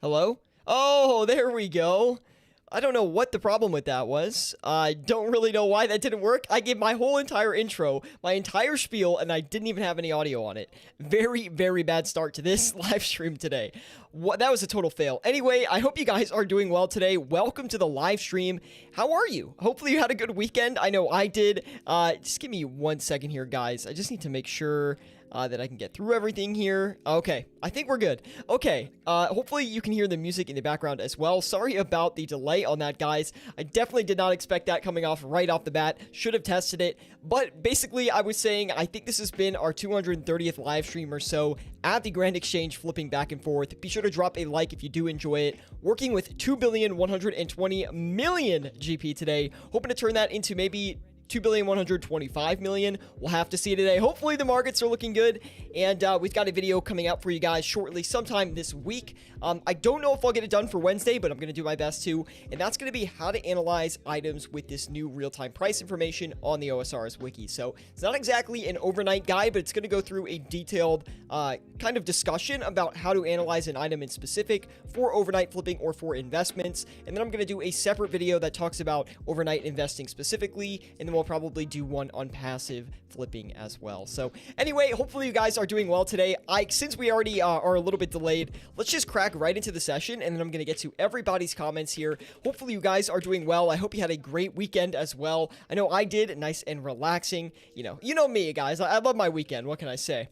Hello? Oh, there we go. I don't know what the problem with that was. I don't really know why that didn't work. I gave my whole entire intro, my entire spiel, and I didn't even have any audio on it. Very, very bad start to this live stream today. That was a total fail. Anyway, I hope you guys are doing well today. Welcome to the live stream. How are you? Hopefully you had a good weekend. I know I did. Just give me 1 second here, guys. I just need to make sure that I can get through everything here. Okay, I think we're good. Okay, hopefully you can hear the music in the background as well. Sorry about the delay on that, guys. I definitely did not expect that coming off right off the bat. Should have tested it. But basically, I was saying, I think this has been our 230th live stream or so at the Grand Exchange, flipping back and forth. Be sure to drop a like if you do enjoy it. Working with 2,120,000,000 GP today. Hoping to turn that into maybe 2,125,000,000. We'll have to see today. Hopefully the markets are looking good, and we've got a video coming out for you guys shortly, sometime this week. I don't know if I'll get it done for Wednesday, but I'm going to do my best to, and that's going to be how to analyze items with this new real-time price information on the OSRS wiki. So it's not exactly an overnight guide, but it's going to go through a detailed kind of discussion about how to analyze an item in specific for overnight flipping or for investments. And then I'm going to do a separate video that talks about overnight investing specifically, and then we'll probably do one on passive flipping as well. So anyway, hopefully you guys are doing well today. Since we already are a little bit delayed, let's just crack right into the session, and then I'm going to get to everybody's comments here. Hopefully you guys are doing well. I hope you had a great weekend as well. I know I did. Nice and relaxing. You know me, guys. I love my weekend. What can I say?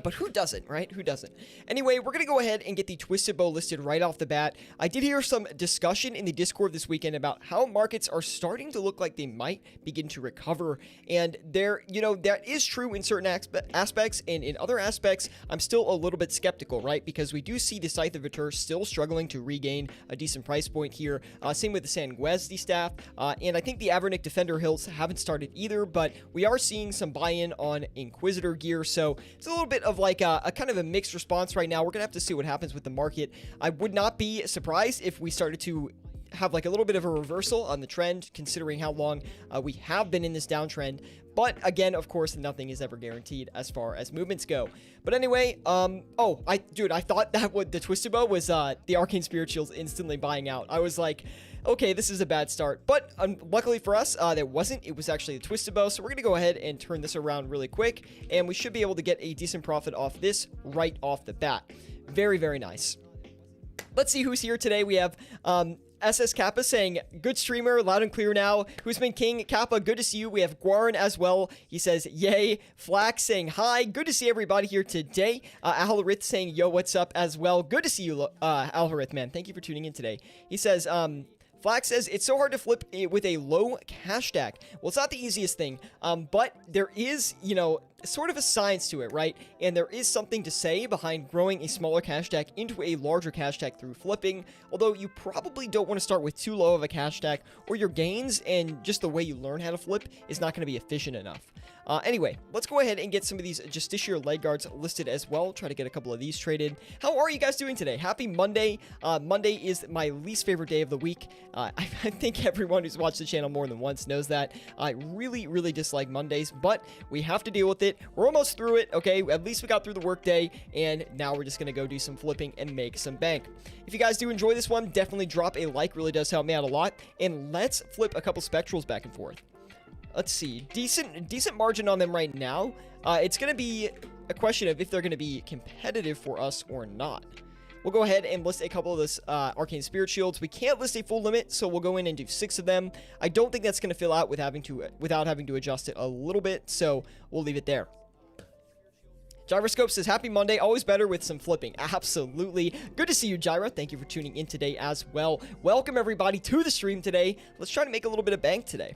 But who doesn't, right? Who doesn't? Anyway, we're going to go ahead and get the Twisted Bow listed right off the bat. I did hear some discussion in the Discord this weekend about how markets are starting to look like they might begin to recover. And that is true in certain aspects, and in other aspects, I'm still a little bit skeptical, right? Because we do see the Scythe of Vitur still struggling to regain a decent price point here. Same with the Sanguesdi staff. And I think the Avernic Defender Hills haven't started either, but we are seeing some buy-in on Inquisitor gear. So it's a little bit of like a kind of a mixed response right now. We're gonna have to see what happens with the market. I would not be surprised if we started to have like a little bit of a reversal on the trend, considering how long we have been in this downtrend. But again, of course, nothing is ever guaranteed as far as movements go. But anyway, I thought that what the Twisted Bow was the Arcane Spirit Shields instantly buying out. I was like, okay, this is a bad start. But luckily for us, that wasn't. It was actually the Twisted Bow. So we're going to go ahead and turn this around really quick, and we should be able to get a decent profit off this right off the bat. Very, very nice. Let's see who's here today. We have SS Kappa saying, good streamer, loud and clear now. Who's been king? Kappa, good to see you. We have Guarin as well. He says, yay. Flax saying, hi. Good to see everybody here today. Alharith saying, yo, what's up as well. Good to see you, Alharith, man. Thank you for tuning in today. He says, Flax says, it's so hard to flip it with a low cash stack. Well, it's not the easiest thing, but there is, sort of a science to it, right? And there is something to say behind growing a smaller cash stack into a larger cash stack through flipping, although you probably don't want to start with too low of a cash stack, or your gains and just the way you learn how to flip is not going to be efficient enough. Anyway, let's go ahead and get some of these Justiciar leg guards listed as well. Try to get a couple of these traded. How are you guys doing today? Happy Monday. Monday is my least favorite day of the week. I think everyone who's watched the channel more than once knows that. I really, really dislike Mondays, but we have to deal with it. We're almost through it, okay? At least we got through the workday, and now we're just going to go do some flipping and make some bank. If you guys do enjoy this one, definitely drop a like. Really does help me out a lot. And let's flip a couple spectrals back and forth. Let's see. Decent margin on them right now. It's going to be a question of if they're going to be competitive for us or not. We'll go ahead and list a couple of this Arcane Spirit Shields. We can't list a full limit, so we'll go in and do 6 of them. I don't think that's going to fill out without having to adjust it a little bit, so we'll leave it there. Gyroscope says, happy Monday, always better with some flipping. Absolutely. Good to see you, Gyra. Thank you for tuning in today as well. Welcome, everybody, to the stream today. Let's try to make a little bit of bank today.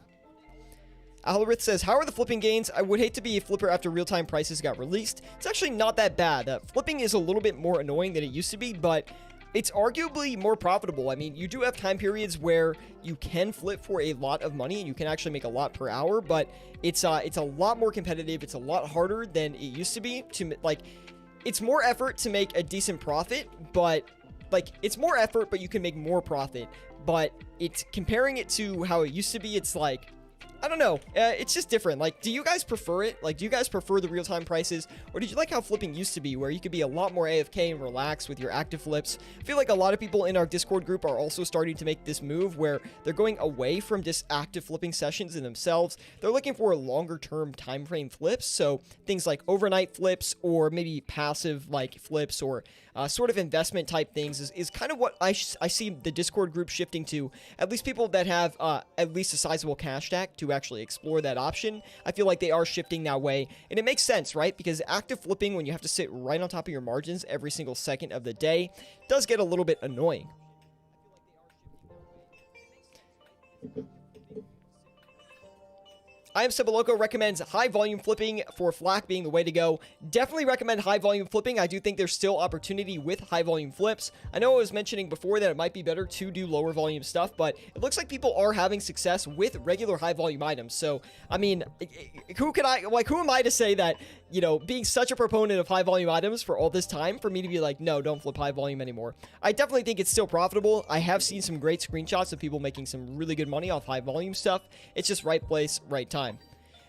Alharith says, how are the flipping gains? I would hate to be a flipper after real-time prices got released. It's actually not that bad. Flipping is a little bit more annoying than it used to be, but it's arguably more profitable. I mean, you do have time periods where you can flip for a lot of money and you can actually make a lot per hour, but it's a lot more competitive. It's a lot harder than it used to be to, like, it's more effort to make a decent profit, but it's more effort, but you can make more profit. But it's comparing it to how it used to be. It's like, I don't know. It's just different. Like, do you guys prefer it? Like, do you guys prefer the real-time prices? Or did you like how flipping used to be, where you could be a lot more AFK and relaxed with your active flips? I feel like a lot of people in our Discord group are also starting to make this move where they're going away from just active flipping sessions in themselves. They're looking for longer-term time frame flips. So things like overnight flips or maybe passive like flips or sort of investment type things is kind of what I see the Discord group shifting to. At least people that have at least a sizable cash stack to actually explore that option. I feel like they are shifting that way, and it makes sense, right? Because active flipping, when you have to sit right on top of your margins every single second of the day, does get a little bit annoying. I Am Ceboloco recommends high volume flipping for FLAC being the way to go. Definitely recommend high volume flipping. I do think there's still opportunity with high volume flips. I know I was mentioning before that it might be better to do lower volume stuff, but it looks like people are having success with regular high volume items. So, I mean, who am I to say that, you know, being such a proponent of high volume items for all this time, for me to be like, no, don't flip high volume anymore? I definitely think it's still profitable. I have seen some great screenshots of people making some really good money off high volume stuff. It's just right place, right time.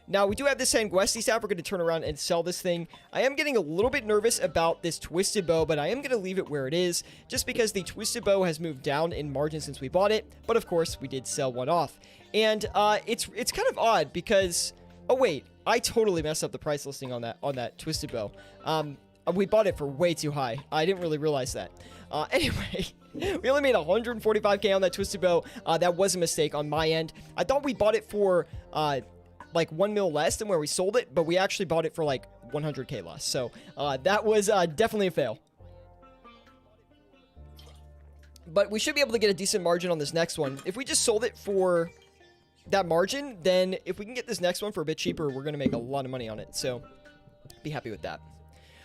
Now, we do have this Sanguesti staff. We're going to turn around and sell this thing. I am getting a little bit nervous about this Twisted Bow, but I am going to leave it where it is, just because the Twisted Bow has moved down in margin since we bought it. But, of course, we did sell one off. And it's kind of odd because... Oh, wait. I totally messed up the price listing on that Twisted Bow. We bought it for way too high. I didn't really realize that. Anyway... We only made 145k on that Twisted Bow. That was a mistake on my end. I thought we bought it for like 1 mil less than where we sold it, but we actually bought it for like 100k less. So that was definitely a fail. But we should be able to get a decent margin on this next one. If we just sold it for that margin, then if we can get this next one for a bit cheaper, we're going to make a lot of money on it. So be happy with that.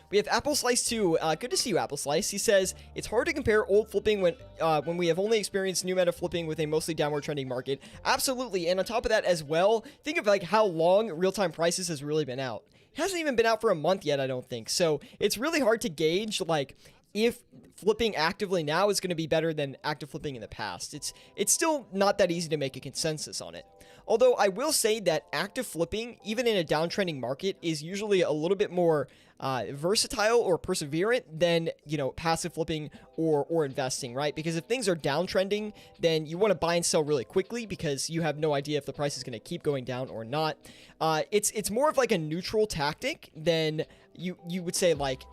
We have Apple Slice 2. Good to see you, Apple Slice. He says, it's hard to compare old flipping when we have only experienced new meta flipping with a mostly downward trending market. Absolutely. And on top of that as well, think of like how long real-time prices has really been out. It hasn't even been out for a month yet, I don't think. So it's really hard to gauge like if flipping actively now is going to be better than active flipping in the past. It's still not that easy to make a consensus on it. Although I will say that active flipping, even in a downtrending market, is usually a little bit more versatile or perseverant than, you know, passive flipping or investing, right? Because if things are downtrending, then you want to buy and sell really quickly because you have no idea if the price is going to keep going down or not. It's more of like a neutral tactic than you would say like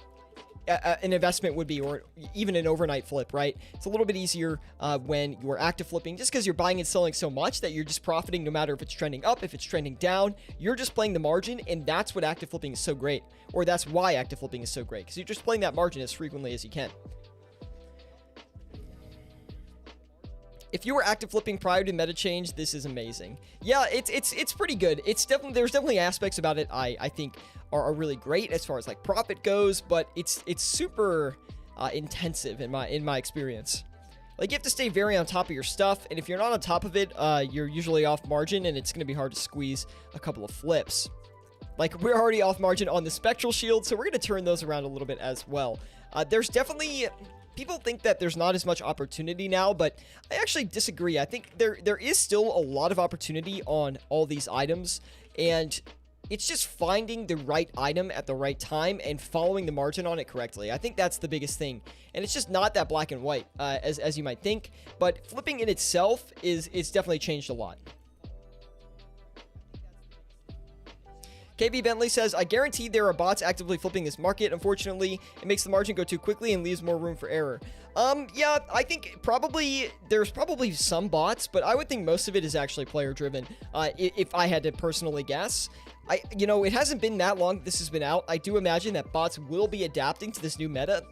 an investment would be, or even an overnight flip, right? It's a little bit easier when you're active flipping, just because you're buying and selling so much that you're just profiting no matter if it's trending up, if it's trending down. You're just playing the margin, and that's what active flipping is so great, or that's why active flipping is so great, because you're just playing that margin as frequently as you can. If you were active flipping prior to meta change, this is amazing. Yeah, it's pretty good. There's definitely aspects about it I think are really great as far as like profit goes, but it's super intensive in my experience. Like, you have to stay very on top of your stuff, and if you're not on top of it, you're usually off margin, and it's going to be hard to squeeze a couple of flips. Like, we're already off margin on the Spectral Shield, so we're going to turn those around a little bit as well. There's definitely... People think that there's not as much opportunity now, but I actually disagree. I think there is still a lot of opportunity on all these items, and it's just finding the right item at the right time and following the margin on it correctly. I think that's the biggest thing, and it's just not that black and white as you might think, but flipping in itself it's definitely changed a lot. KB Bentley says, I guarantee there are bots actively flipping this market. Unfortunately, it makes the margin go too quickly and leaves more room for error. Yeah, I think there's probably some bots, but I would think most of it is actually player driven. If I had to personally guess, it hasn't been that long this has been out. I do imagine that bots will be adapting to this new meta,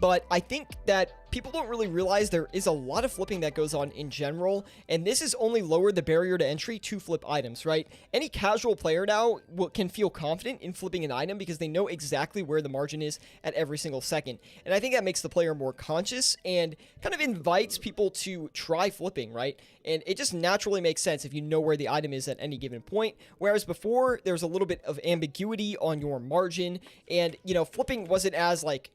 but I think that people don't really realize there is a lot of flipping that goes on in general, and this has only lowered the barrier to entry to flip items, right? Any casual player now can feel confident in flipping an item because they know exactly where the margin is at every single second. And I think that makes the player more conscious and kind of invites people to try flipping, right? And it just naturally makes sense if you know where the item is at any given point. Whereas before, there's a little bit of ambiguity on your margin, and, flipping wasn't as, like,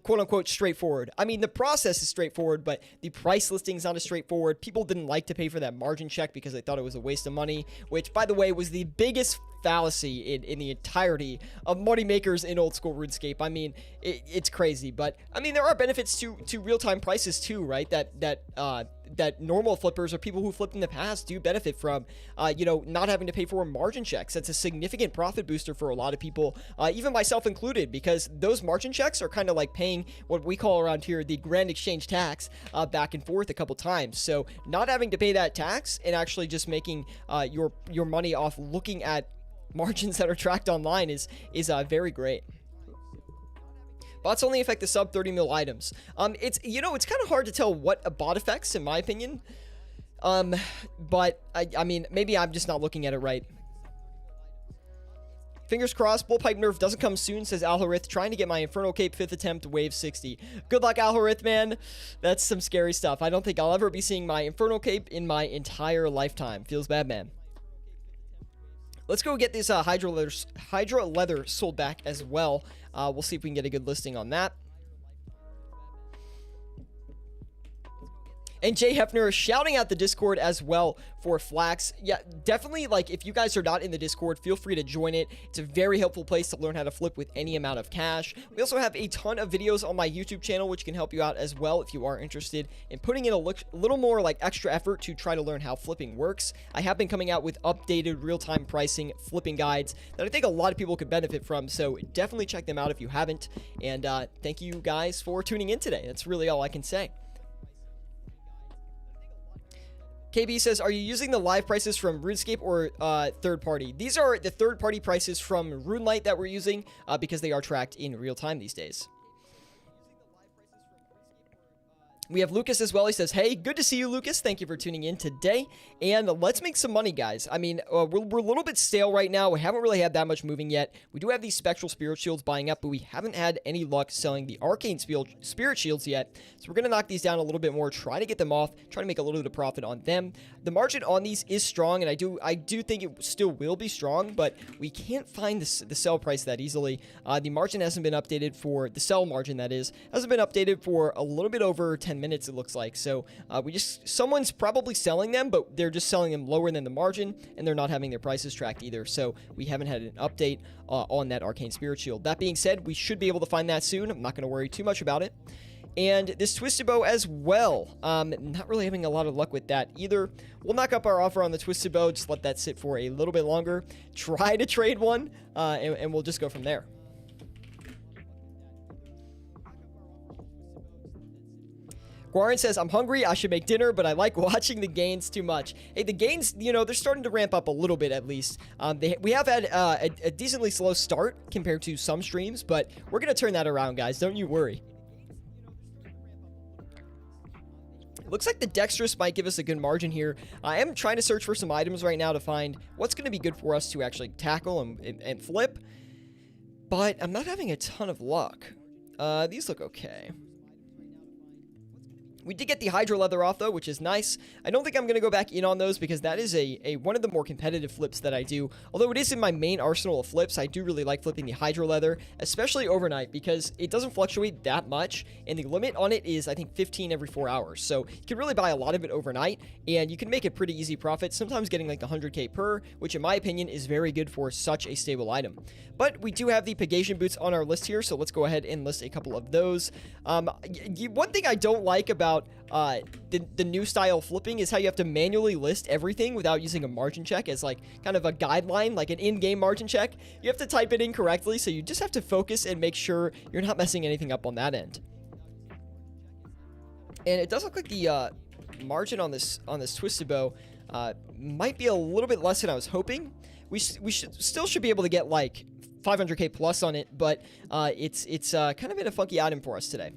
quote unquote straightforward. I mean, the process is straightforward, but the price listing is not as straightforward. People didn't like to pay for that margin check because they thought it was a waste of money, which, by the way, was the biggest fallacy in the entirety of money makers in old school RuneScape. I mean, it's crazy, but I mean, there are benefits to real-time prices too, right? That normal flippers or people who flipped in the past do benefit from, you know, not having to pay for margin checks. That's a significant profit booster for a lot of people, even myself included, because those margin checks are kind of like paying what we call around here the grand exchange tax back and forth a couple times. So not having to pay that tax and actually just making your money off looking at margins that are tracked online is very great. Bots only affect the sub 30 mil items. It's, you know, it's kind of hard to tell what a bot affects, in my opinion. But I mean, maybe I'm just not looking at it right. Fingers crossed, Bullpipe nerf doesn't come soon, says Alhorith, trying to get my Infernal Cape 5th attempt, wave 60. Good luck, Alhorith, man. That's some scary stuff. I don't think I'll ever be seeing my Infernal Cape in my entire lifetime. Feels bad, man. Let's go get this Hydra leather sold back as well. We'll see if we can get a good listing on that. And Jay Hefner is shouting out the Discord as well for Flax. Yeah, definitely, like, if you guys are not in the Discord, feel free to join it. It's a very helpful place to learn how to flip with any amount of cash. We also have a ton of videos on my YouTube channel, which can help you out as well if you are interested in putting in a little more, like, extra effort to try to learn how flipping works. I have been coming out with updated real-time pricing flipping guides that I think a lot of people could benefit from, so definitely check them out if you haven't. And thank you guys for tuning in today. That's really all I can say. KB says, are you using the live prices from RuneScape or third party? These are the third party prices from RuneLite that we're using because they are tracked in real time these days. We have Lucas as well. He says, hey, good to see you, Lucas. Thank you for tuning in today. And let's make some money, guys. I mean, we're a little bit stale right now. We haven't really had that much moving yet. We do have these Spectral Spirit Shields buying up, but we haven't had any luck selling the Arcane Spirit Shields yet. So we're going to knock these down a little bit more, try to get them off, try to make a little bit of profit on them. The margin on these is strong, and I do think it still will be strong, but we can't find the sell price that easily. The margin hasn't been updated for, the sell margin that is, hasn't been updated for a little bit over 10 minutes, it looks like. So someone's probably selling them, but they're just selling them lower than the margin, and they're not having their prices tracked either. So we haven't had an update on that Arcane Spirit Shield. That being said, we should be able to find that soon. I'm not going to worry too much about it. And this Twisted Bow as well. Not really having a lot of luck with that either. We'll knock up our offer on the Twisted Bow, just let that sit for a little bit longer. Try to trade one, and we'll just go from there. Guarin says, I'm hungry, I should make dinner, but I like watching the gains too much. Hey, the gains, you know, they're starting to ramp up a little bit at least. We have had a decently slow start compared to some streams, but we're going to turn that around, guys. Don't you worry. Looks like the Dexterous might give us a good margin here. I am trying to search for some items right now to find what's going to be good for us to actually tackle and flip, but I'm not having a ton of luck. These look okay. We did get the Hydra leather off, though, which is nice. I don't think I'm going to go back in on those because that is one of the more competitive flips that I do. Although it is in my main arsenal of flips, I do really like flipping the Hydra leather, especially overnight, because it doesn't fluctuate that much, and the limit on it is, I think, 15 every 4 hours. So you can really buy a lot of it overnight, and you can make a pretty easy profit, sometimes getting like 100k per, which in my opinion is very good for such a stable item. But we do have the Pegasian boots on our list here, so let's go ahead and list a couple of those. One thing I don't like about the new style flipping is how you have to manually list everything without using a margin check as like kind of a guideline, like an in-game margin check. You have to type it in correctly, so you just have to focus and make sure you're not messing anything up on that end. And it does look like the margin on this Twisted Bow might be a little bit less than I was hoping. We still should be able to get like 500k plus on it, but it's kind of been a funky item for us today.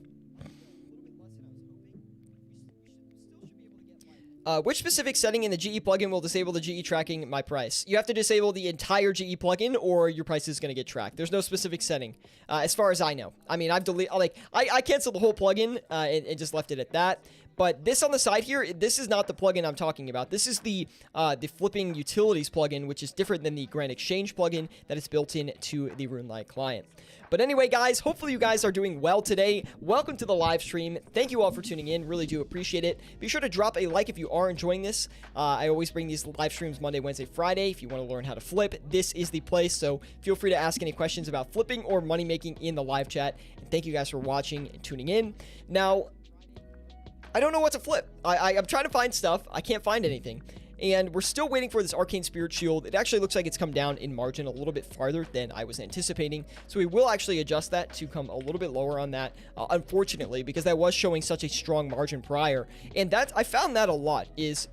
Which specific setting in the GE plugin will disable the GE tracking my price? You have to disable the entire GE plugin, or your price is going to get tracked. There's no specific setting, as far as I know. I mean, I've deleted, like, I canceled the whole plugin and just left it at that. But this on the side here, this is not the plugin I'm talking about. This is the flipping utilities plugin, which is different than the Grand Exchange plugin that is built in to the RuneLite client. But anyway, guys, hopefully you guys are doing well today. Welcome to the live stream. Thank you all for tuning in. Really do appreciate it. Be sure to drop a like if you are enjoying this. I always bring these live streams Monday, Wednesday, Friday. If you want to learn how to flip, this is the place. So feel free to ask any questions about flipping or money making in the live chat. And thank you guys for watching and tuning in. Now, I don't know what to flip. I'm trying to find stuff. I can't find anything. And we're still waiting for this Arcane Spirit Shield. It actually looks like it's come down in margin a little bit farther than I was anticipating. So we will actually adjust that to come a little bit lower on that, unfortunately, because that was showing such a strong margin prior. And that I found that a lot is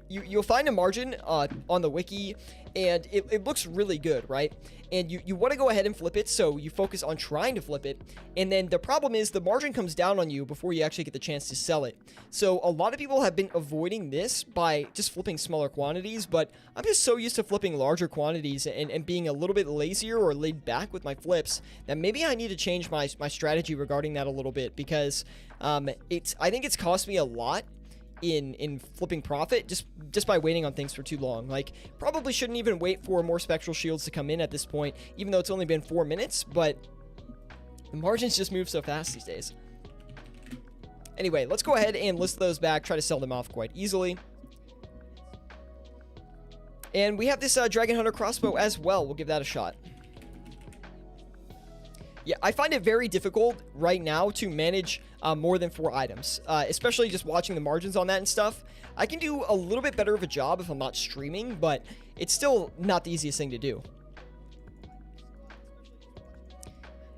you'll find a margin on the wiki, and it looks really good, right? And you want to go ahead and flip it, so you focus on trying to flip it. And then the problem is the margin comes down on you before you actually get the chance to sell it. So a lot of people have been avoiding this by just flipping smaller quantities, but I'm just so used to flipping larger quantities and being a little bit lazier or laid back with my flips that maybe I need to change my strategy regarding that a little bit, because I think it's cost me a lot in flipping profit just by waiting on things for too long. Like, probably shouldn't even wait for more spectral shields to come in at this point, even though it's only been 4 minutes, but the margins just move so fast these days. Anyway, let's go ahead and list those back, try to sell them off quite easily. And we have this Dragon Hunter crossbow as well. We'll give that a shot. Yeah, I find it very difficult right now to manage more than 4 items, especially just watching the margins on that and stuff. I can do a little bit better of a job if I'm not streaming, but it's still not the easiest thing to do.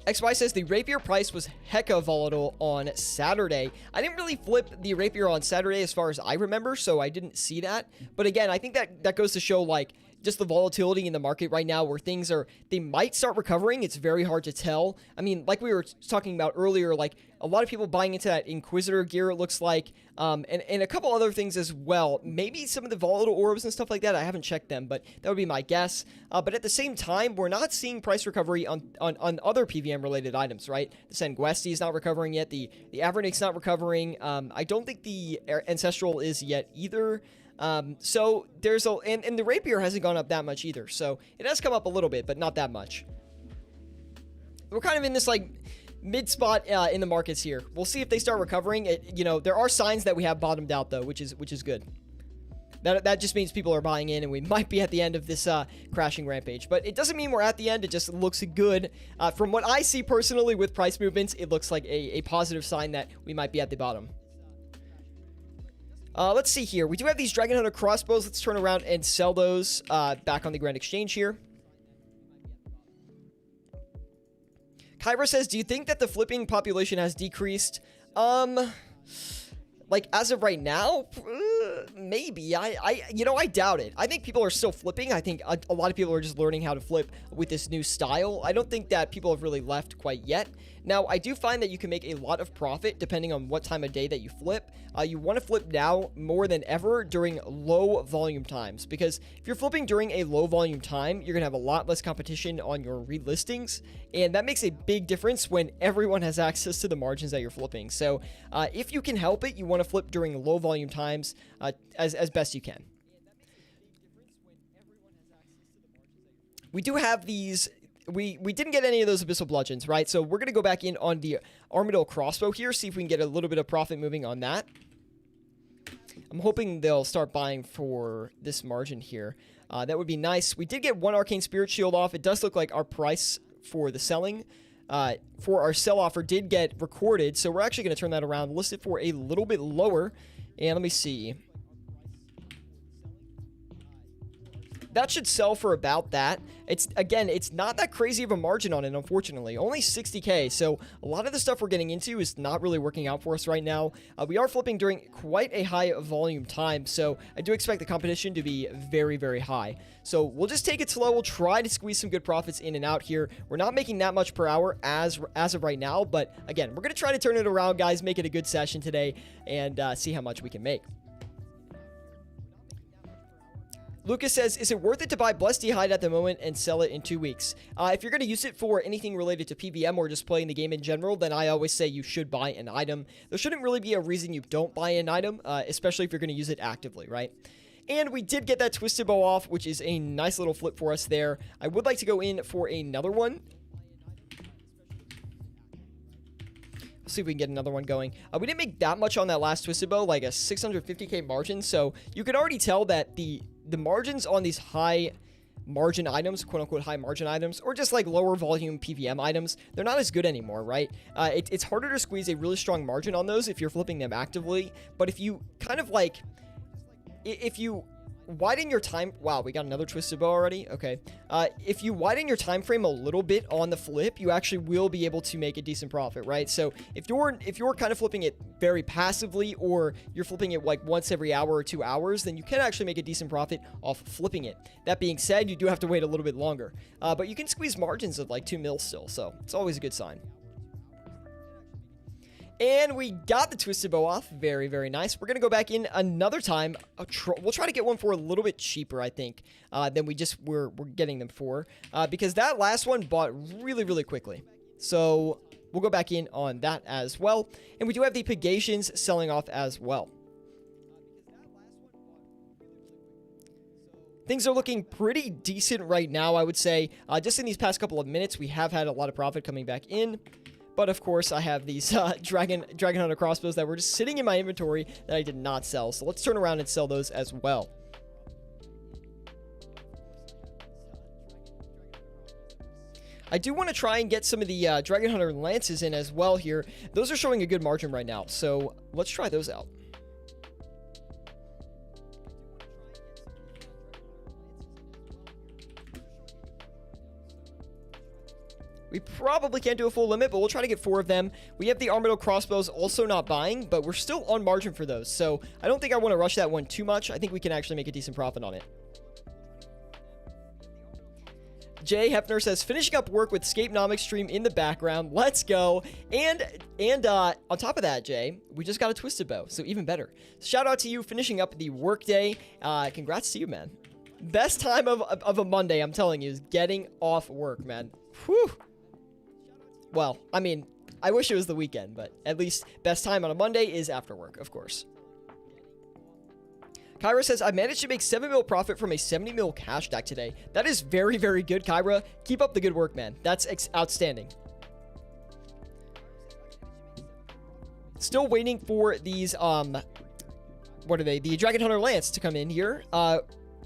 XY says the rapier price was hecka volatile on Saturday. I didn't really flip the rapier on Saturday as far as I remember, so I didn't see that. But again, I think that goes to show, like, just the volatility in the market right now, where they might start recovering. It's very hard to tell. I mean, like we were talking about earlier, like, a lot of people buying into that Inquisitor gear, it looks like, and a couple other things as well. Maybe some of the volatile orbs and stuff like that. I haven't checked them, but that would be my guess. But at the same time, we're not seeing price recovery on other PVM related items, right? The Sanguesti is not recovering yet. The Avernake's not recovering. I don't think the Ancestral is yet either. So there's and the rapier hasn't gone up that much either. So it has come up a little bit, but not that much. We're kind of in this, like, mid spot in the markets here. We'll see if they start recovering. There are signs that we have bottomed out though, which is good. That just means people are buying in, and we might be at the end of this crashing rampage. But it doesn't mean we're at the end. It just looks good. From what I see personally with price movements, it looks like a positive sign that we might be at the bottom. Let's see here. We do have these Dragon Hunter crossbows. Let's turn around and sell those back on the Grand Exchange here. Kyra says, do you think that the flipping population has decreased? Like, as of right now, maybe. I doubt it. I think people are still flipping. I think a lot of people are just learning how to flip with this new style. I don't think that people have really left quite yet. Now, I do find that you can make a lot of profit depending on what time of day that you flip. You want to flip now more than ever during low volume times, because if you're flipping during a low volume time, you're going to have a lot less competition on your relistings, and that makes a big difference when everyone has access to the margins that you're flipping. So if you can help it, you want to flip during low volume times as best you can. We do have these. We didn't get any of those Abyssal Bludgeons, right? So we're going to go back in on the Armadillo Crossbow here, see if we can get a little bit of profit moving on that. I'm hoping they'll start buying for this margin here. That would be nice. We did get one Arcane Spirit Shield off. It does look like our price for the selling, for our sell offer, did get recorded. So we're actually going to turn that around, list it for a little bit lower. And let me see. That should sell for about that. It's not that crazy of a margin on it, unfortunately. Only 60k, so a lot of the stuff we're getting into is not really working out for us right now. We are flipping during quite a high volume time, so I do expect the competition to be very, very high. So we'll just take it slow. We'll try to squeeze some good profits in and out here. We're not making that much per hour as of right now, but again, we're going to try to turn it around, guys, make it a good session today, and see how much we can make. Lucas says, is it worth it to buy Blessed Hide at the moment and sell it in 2 weeks? If you're going to use it for anything related to PVM or just playing the game in general, then I always say you should buy an item. There shouldn't really be a reason you don't buy an item, especially if you're going to use it actively, right? And we did get that Twisted Bow off, which is a nice little flip for us there. I would like to go in for another one. See if we can get another one going. We didn't make that much on that last Twisted Bow, like a 650k margin, so you could already tell that the margins on these high margin items, quote unquote high margin items, or just like lower volume PVM items, they're not as good anymore, right? It's harder to squeeze a really strong margin on those if you're flipping them actively, but if you kind of like, if you widen your time, wow, we got another Twisted Bow already. Okay, if you widen your time frame a little bit on the flip, you actually will be able to make a decent profit, right? So if you're kind of flipping it very passively, or you're flipping it like once every hour or 2 hours, then you can actually make a decent profit off flipping it. That being said, you do have to wait a little bit longer, but you can squeeze margins of like 2 mils still, so it's always a good sign. And we got the Twisted Bow off. Very, very nice. We're going to go back in another time. We'll try to get one for a little bit cheaper, I think, than we're getting them for. Because that last one bought really, really quickly. So we'll go back in on that as well. And we do have the Pegations selling off as well. Things are looking pretty decent right now, I would say. Just in these past couple of minutes, we have had a lot of profit coming back in. But of course, I have these Dragon Hunter crossbows that were just sitting in my inventory that I did not sell. So let's turn around and sell those as well. I do want to try and get some of the Dragon Hunter lances in as well here. Those are showing a good margin right now, so let's try those out. We probably can't do a full limit, but we'll try to get 4 of them. We have the Armadillo crossbows also not buying, but we're still on margin for those. So I don't think I want to rush that one too much. I think we can actually make a decent profit on it. Jay Hefner says, finishing up work with Scapenomics stream in the background. Let's go. And on top of that, Jay, we just got a Twisted Bow, so even better. Shout out to you finishing up the work day. Congrats to you, man. Best time of a Monday, I'm telling you, is getting off work, man. Whew. Well, I mean, I wish it was the weekend, but at least best time on a Monday is after work, of course. Kyra says, I managed to make 7 mil profit from a 70 mil cash stack today. That is very, very good, Kyra. Keep up the good work, man. That's outstanding. Still waiting for these, what are they? The Dragon Hunter Lance to come in here.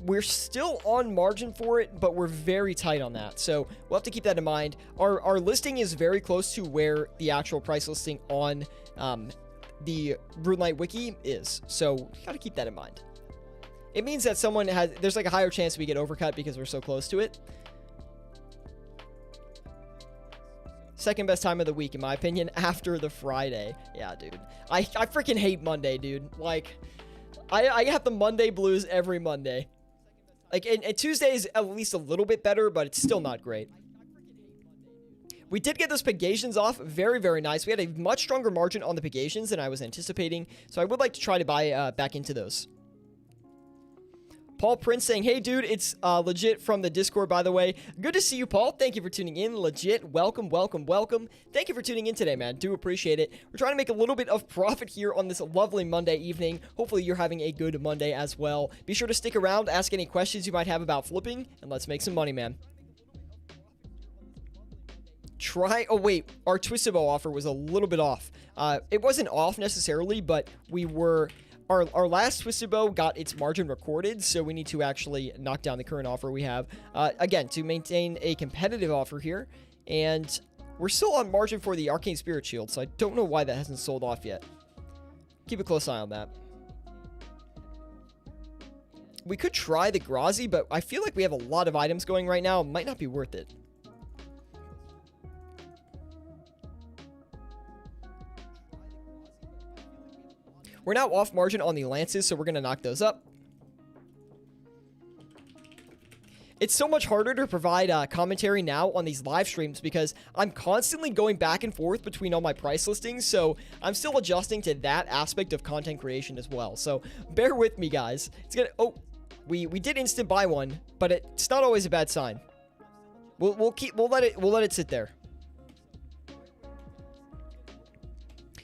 We're still on margin for it, but we're very tight on that. So we'll have to keep that in mind. Our listing is very close to where the actual price listing on the RuneLite Wiki is. So got to keep that in mind. It means that there's like a higher chance we get overcut because we're so close to it. Second best time of the week, in my opinion, after the Friday. Yeah, dude. I freaking hate Monday, dude. Like, I have the Monday blues every Monday. Like, and Tuesday is at least a little bit better, but it's still not great. We did get those Pegations off. Very, very nice. We had a much stronger margin on the Pegations than I was anticipating, so I would like to try to buy back into those. Paul Prince saying, hey, dude, it's legit from the Discord, by the way. Good to see you, Paul. Thank you for tuning in. Legit. Welcome, welcome, welcome. Thank you for tuning in today, man. Do appreciate it. We're trying to make a little bit of profit here on this lovely Monday evening. Hopefully, you're having a good Monday as well. Be sure to stick around, ask any questions you might have about flipping, and let's make some money, man. Oh, wait. Our Twisted Bow offer was a little bit off. It wasn't off necessarily, but we were... Our last Twisted Bow got its margin recorded, so we need to actually knock down the current offer we have. Again, to maintain a competitive offer here, and we're still on margin for the Arcane Spirit Shield, so I don't know why that hasn't sold off yet. Keep a close eye on that. We could try the Grazi, but I feel like we have a lot of items going right now. It might not be worth it. We're now off margin on the Lances, so we're going to knock those up. It's so much harder to provide commentary now on these live streams because I'm constantly going back and forth between all my price listings, so I'm still adjusting to that aspect of content creation as well. So bear with me, guys. It's gonna... Oh, We did instant buy one, but it's not always a bad sign. We'll let it sit there.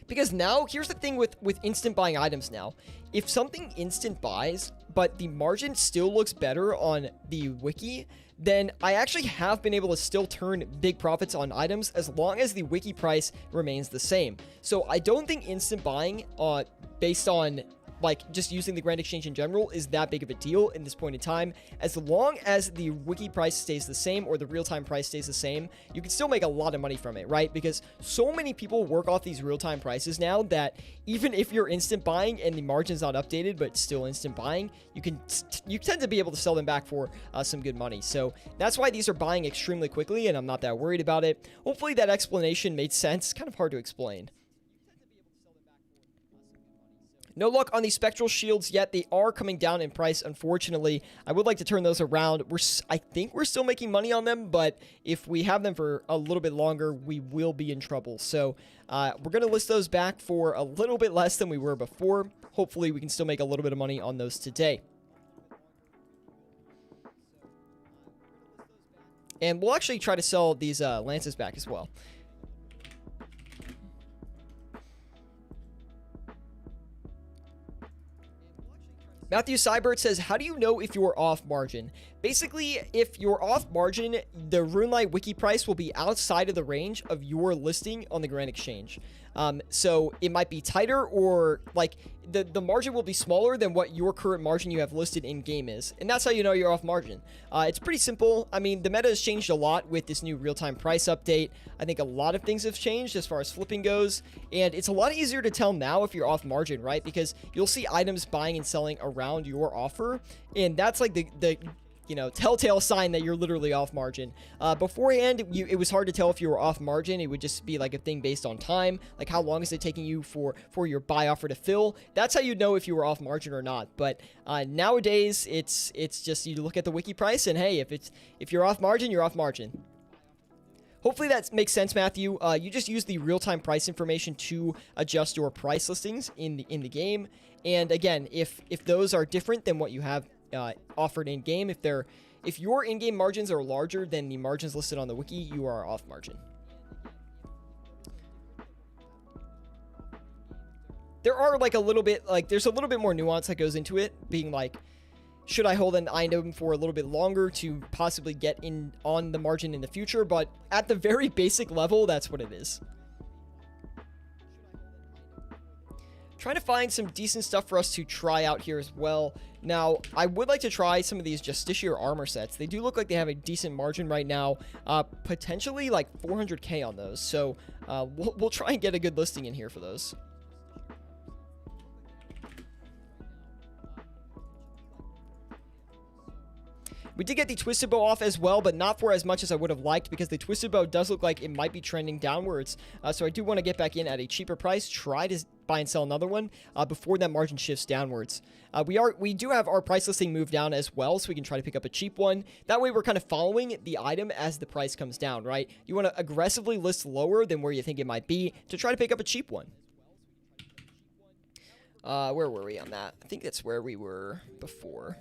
Because now, here's the thing with instant buying items now. If something instant buys, but the margin still looks better on the wiki, then I actually have been able to still turn big profits on items as long as the wiki price remains the same. So I don't think instant buying, based on like just using the Grand Exchange in general, is that big of a deal in this point in time. As long as the wiki price stays the same or the real-time price stays the same, you can still make a lot of money from it, right? Because so many people work off these real-time prices now that even if you're instant buying and the margin's not updated but still instant buying, you tend to be able to sell them back for some good money. So that's why these are buying extremely quickly, and I'm not that worried about it. Hopefully that explanation made sense. Kind of hard to explain. No luck on these spectral shields yet. They are coming down in price, unfortunately. I would like to turn those around. I think we're still making money on them, but if we have them for a little bit longer, we will be in trouble. So we're going to list those back for a little bit less than we were before. Hopefully we can still make a little bit of money on those today. And we'll actually try to sell these lances back as well. Matthew Seibert says, how do you know if you're off margin? Basically, if you're off margin, the RuneLite wiki price will be outside of the range of your listing on the Grand Exchange. So it might be tighter, or like the margin will be smaller than what your current margin you have listed in game is. And that's how you know you're off margin. It's pretty simple. I mean, the meta has changed a lot with this new real-time price update. I think a lot of things have changed as far as flipping goes. And it's a lot easier to tell now if you're off margin, right? Because you'll see items buying and selling around your offer. And that's like the telltale sign that you're literally off margin. Beforehand, it was hard to tell if you were off margin. It would just be like a thing based on time, like how long is it taking you for your buy offer to fill. That's how you know if you were off margin or not. But nowadays, it's just you look at the wiki price, and hey, if you're off margin, you're off margin. Hopefully that makes sense, Matthew. You just use the real-time price information to adjust your price listings in the game. And again, if those are different than what you have offered in game, if your in-game margins are larger than the margins listed on the wiki, you are off margin. There are like there's a little bit more nuance that goes into it, being like, should I hold an item for a little bit longer to possibly get in on the margin in the future? But at the very basic level, that's what it is. Trying to find some decent stuff for us to try out here as well. Now, I would like to try some of these Justiciar armor sets. They do look like they have a decent margin right now. Potentially like 400k on those. So we'll try and get a good listing in here for those. We did get the Twisted Bow off as well, but not for as much as I would have liked, because the Twisted Bow does look like it might be trending downwards. So I do want to get back in at a cheaper price, try to buy and sell another one before that margin shifts downwards. We do have our price listing move down as well, so we can try to pick up a cheap one. That way we're kind of following the item as the price comes down, right? You want to aggressively list lower than where you think it might be to try to pick up a cheap one. Where were we on that? I think that's where we were before.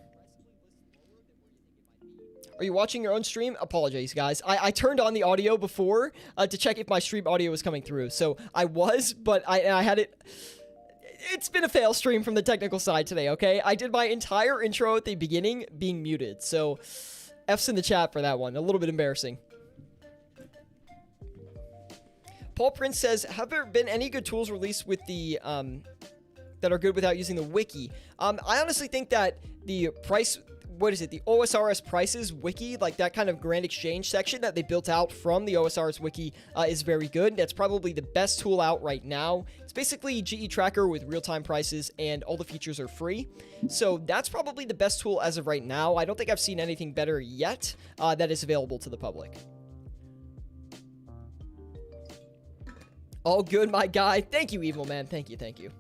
Are you watching your own stream? Apologies, guys. I turned on the audio before to check if my stream audio was coming through. So I was, but I had it... It's been a fail stream from the technical side today, okay? I did my entire intro at the beginning being muted. So F's in the chat for that one. A little bit embarrassing. Paul Prince says, have there been any good tools released with the... that are good without using the wiki? I honestly think that the price... What is it? The OSRS prices wiki, like that kind of Grand Exchange section that they built out from the OSRS wiki is very good. That's probably the best tool out right now. It's basically GE Tracker with real-time prices, and all the features are free. So that's probably the best tool as of right now. I don't think I've seen anything better yet that is available to the public. All good, my guy. Thank you, Evil Man. Thank you, thank you.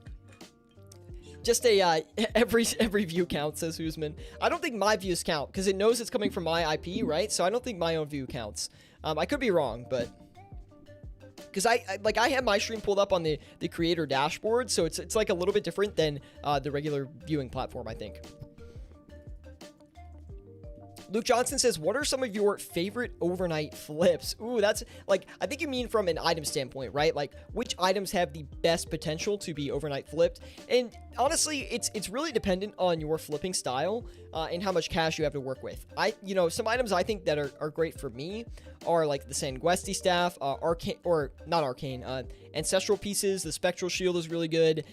Just a, every view counts, says Husman. I don't think my views count, because it knows it's coming from my IP, right? So I don't think my own view counts. I could be wrong, but... Because I have my stream pulled up on the creator dashboard, so it's like a little bit different than the regular viewing platform, I think. Luke Johnson says, what are some of your favorite overnight flips? Ooh, that's like, I think you mean from an item standpoint, right? Like, which items have the best potential to be overnight flipped? And honestly, it's really dependent on your flipping style and how much cash you have to work with. Some items I think that are great for me are like the Sanguesti staff, ancestral pieces. The spectral shield is really good.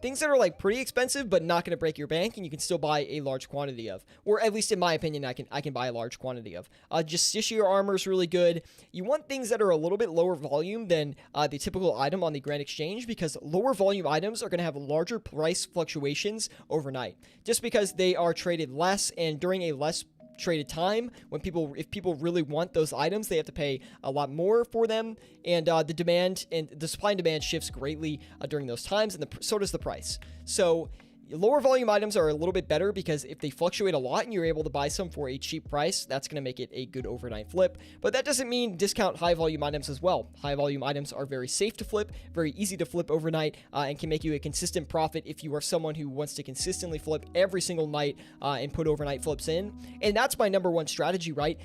Things that are like pretty expensive but not going to break your bank, and you can still buy a large quantity of, or at least in my opinion, I can buy a large quantity of. Justiciar armor is really good. You want things that are a little bit lower volume than the typical item on the Grand Exchange, because lower volume items are going to have larger price fluctuations overnight, just because they are traded less, and during a less traded time, if people really want those items, they have to pay a lot more for them, and the demand and the supply and demand shifts greatly during those times, and so does the price. So lower volume items are a little bit better, because if they fluctuate a lot and you're able to buy some for a cheap price, that's going to make it a good overnight flip. But that doesn't mean discount high volume items as well. High volume items are very safe to flip, very easy to flip overnight, and can make you a consistent profit if you are someone who wants to consistently flip every single night and put overnight flips in. And that's my number one strategy, right?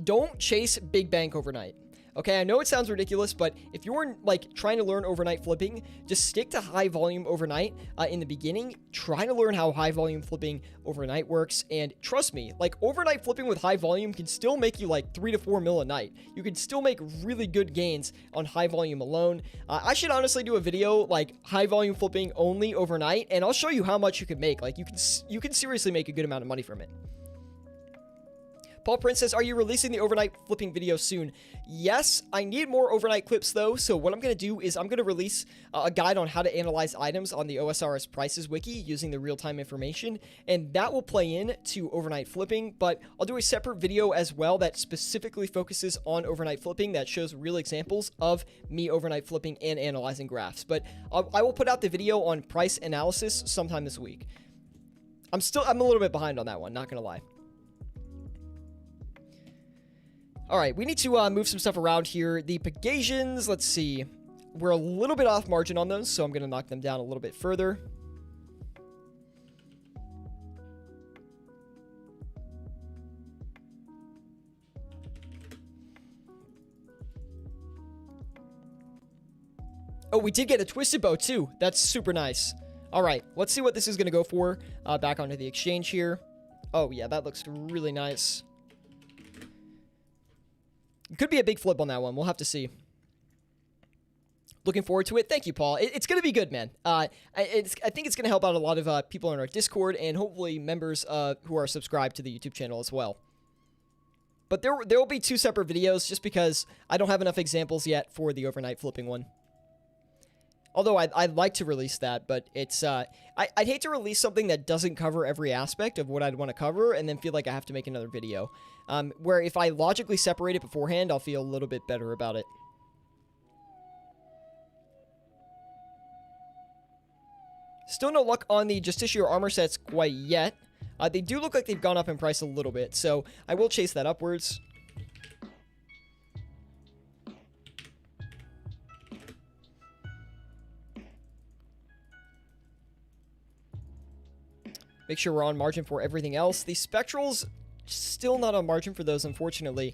Don't chase big bank overnight. Okay, I know it sounds ridiculous, but if you're like trying to learn overnight flipping, just stick to high volume overnight in the beginning. Try to learn how high volume flipping overnight works, and trust me, like overnight flipping with high volume can still make you like 3 to 4 mil a night. You can still make really good gains on high volume alone. I should honestly do a video like high volume flipping only overnight, and I'll show you how much you can make. Like you can seriously make a good amount of money from it. Paul Prince says, are you releasing the overnight flipping video soon? Yes, I need more overnight clips though, so what I'm going to do is I'm going to release a guide on how to analyze items on the OSRS prices wiki using the real-time information, and that will play in to overnight flipping, but I'll do a separate video as well that specifically focuses on overnight flipping, that shows real examples of me overnight flipping and analyzing graphs. But I will put out the video on price analysis sometime this week. I'm a little bit behind on that one, not going to lie. All right, we need to move some stuff around here. The Pegasians, let's see. We're a little bit off margin on those, so I'm going to knock them down a little bit further. Oh, we did get a Twisted Bow, too. That's super nice. All right, let's see what this is going to go for. Back onto the exchange here. Oh, yeah, that looks really nice. Could be a big flip on that one. We'll have to see. Looking forward to it. Thank you, Paul. It's going to be good, man. I think it's going to help out a lot of people in our Discord, and hopefully members who are subscribed to the YouTube channel as well. But there will be 2 separate videos, just because I don't have enough examples yet for the overnight flipping one. Although I'd like to release that, but it's I'd hate to release something that doesn't cover every aspect of what I'd want to cover and then feel like I have to make another video. Where if I logically separate it beforehand, I'll feel a little bit better about it. Still no luck on the Justiciar armor sets quite yet. They do look like they've gone up in price a little bit, so I will chase that upwards. Make sure we're on margin for everything else. The Spectrals, still not on margin for those, unfortunately.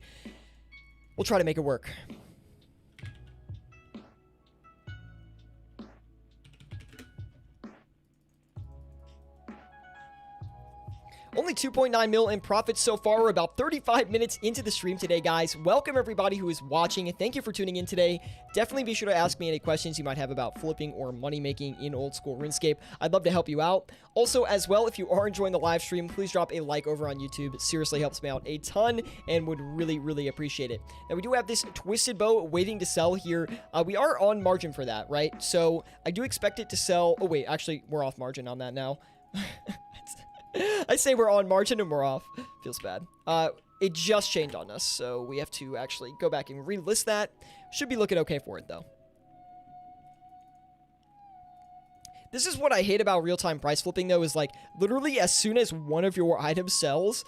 We'll try to make it work. Only 2.9 mil in profit so far. We're about 35 minutes into the stream today, guys. Welcome everybody who is watching. Thank you for tuning in today. Definitely be sure to ask me any questions you might have about flipping or money making in old school RuneScape. I'd love to help you out. Also, as well, if you are enjoying the live stream, please drop a like over on YouTube. It seriously helps me out a ton and would really appreciate it. Now, we do have this Twisted Bow waiting to sell here. We are on margin for that, right? So I do expect it to sell. Oh, wait, actually, we're off margin on that now. I say we're on margin and we're off. Feels bad. It just changed on us, so we have to actually go back and relist that. Should be looking okay for it, though. This is what I hate about real-time price flipping, though, is, like, literally as soon as one of your items sells,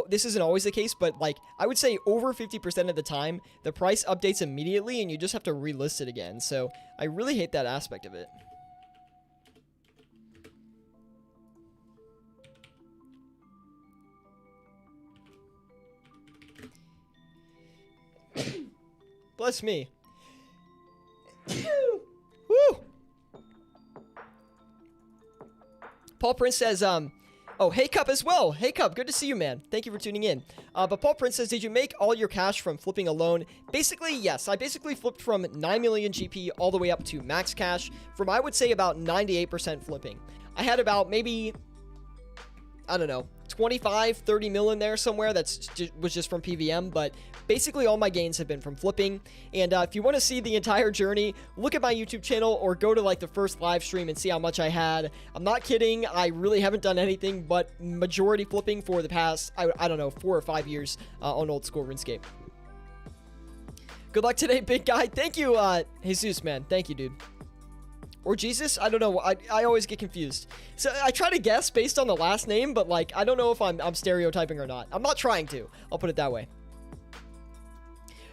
this isn't always the case, but, like, I would say over 50% of the time, the price updates immediately, and you just have to relist it again. So I really hate that aspect of it. Bless me. Woo! Paul Prince says, oh, hey Cup as well. Hey Cup, good to see you, man. Thank you for tuning in. But Paul Prince says, did you make all your cash from flipping alone? Basically, yes. I basically flipped from 9 million GP all the way up to max cash from, I would say, about 98% flipping. I had about maybe, I don't know, 25, 30 mil in there somewhere. Was just from PVM, but basically all my gains have been from flipping. And if you want to see the entire journey, look at my YouTube channel or go to like the first live stream and see how much I had. I'm not kidding. I really haven't done anything but majority flipping for the past, I don't know, 4 or 5 years on old school RuneScape. Good luck today, big guy. Thank you, Jesus, man. Thank you, dude. Or Jesus? I don't know. I always get confused. So I try to guess based on the last name, but like, I don't know if I'm stereotyping or not. I'm not trying to. I'll put it that way.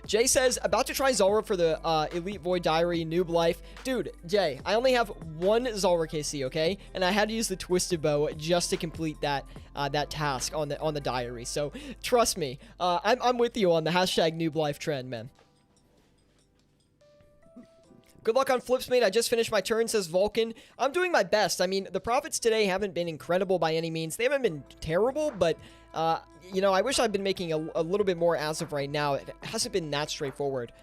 Jay says, about to try Zulrah for the Elite Void Diary Noob Life. Dude, Jay, I only have one Zulrah KC, okay? And I had to use the Twisted Bow just to complete that that task on the diary. So trust me, I'm with you on the hashtag Noob Life trend, man. Good luck on flips, mate. I just finished my turn, says Vulcan. I'm doing my best. I mean, the profits today haven't been incredible by any means. They haven't been terrible, but, you know, I wish I'd been making a little bit more as of right now. It hasn't been that straightforward.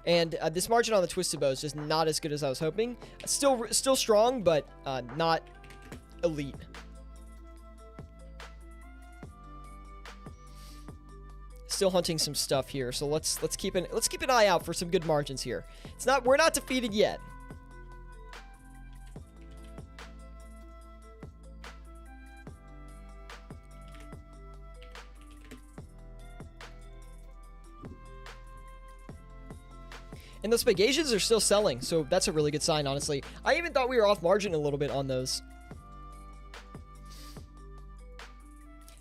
And this margin on the Twisted Bow is just not as good as I was hoping. Still strong, but not elite. Still hunting some stuff here, so let's keep an eye out for some good margins here. We're not defeated yet. And those Pegasians are still selling, so that's a really good sign, honestly. I even thought we were off margin a little bit on those.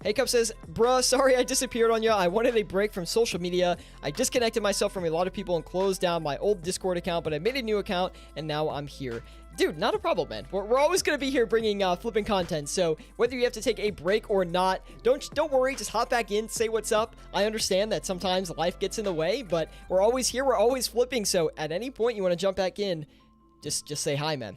Hey Cup says, bruh, sorry I disappeared on you. I wanted a break from social media. I disconnected myself from a lot of people and closed down my old Discord account, but I made a new account and now I'm here. Dude, not a problem, man. We're always going to be here bringing flipping content, so whether you have to take a break or not, don't worry, just hop back in, say what's up. I understand that sometimes life gets in the way, but we're always here, we're always flipping, so at any point you want to jump back in, just say hi, man.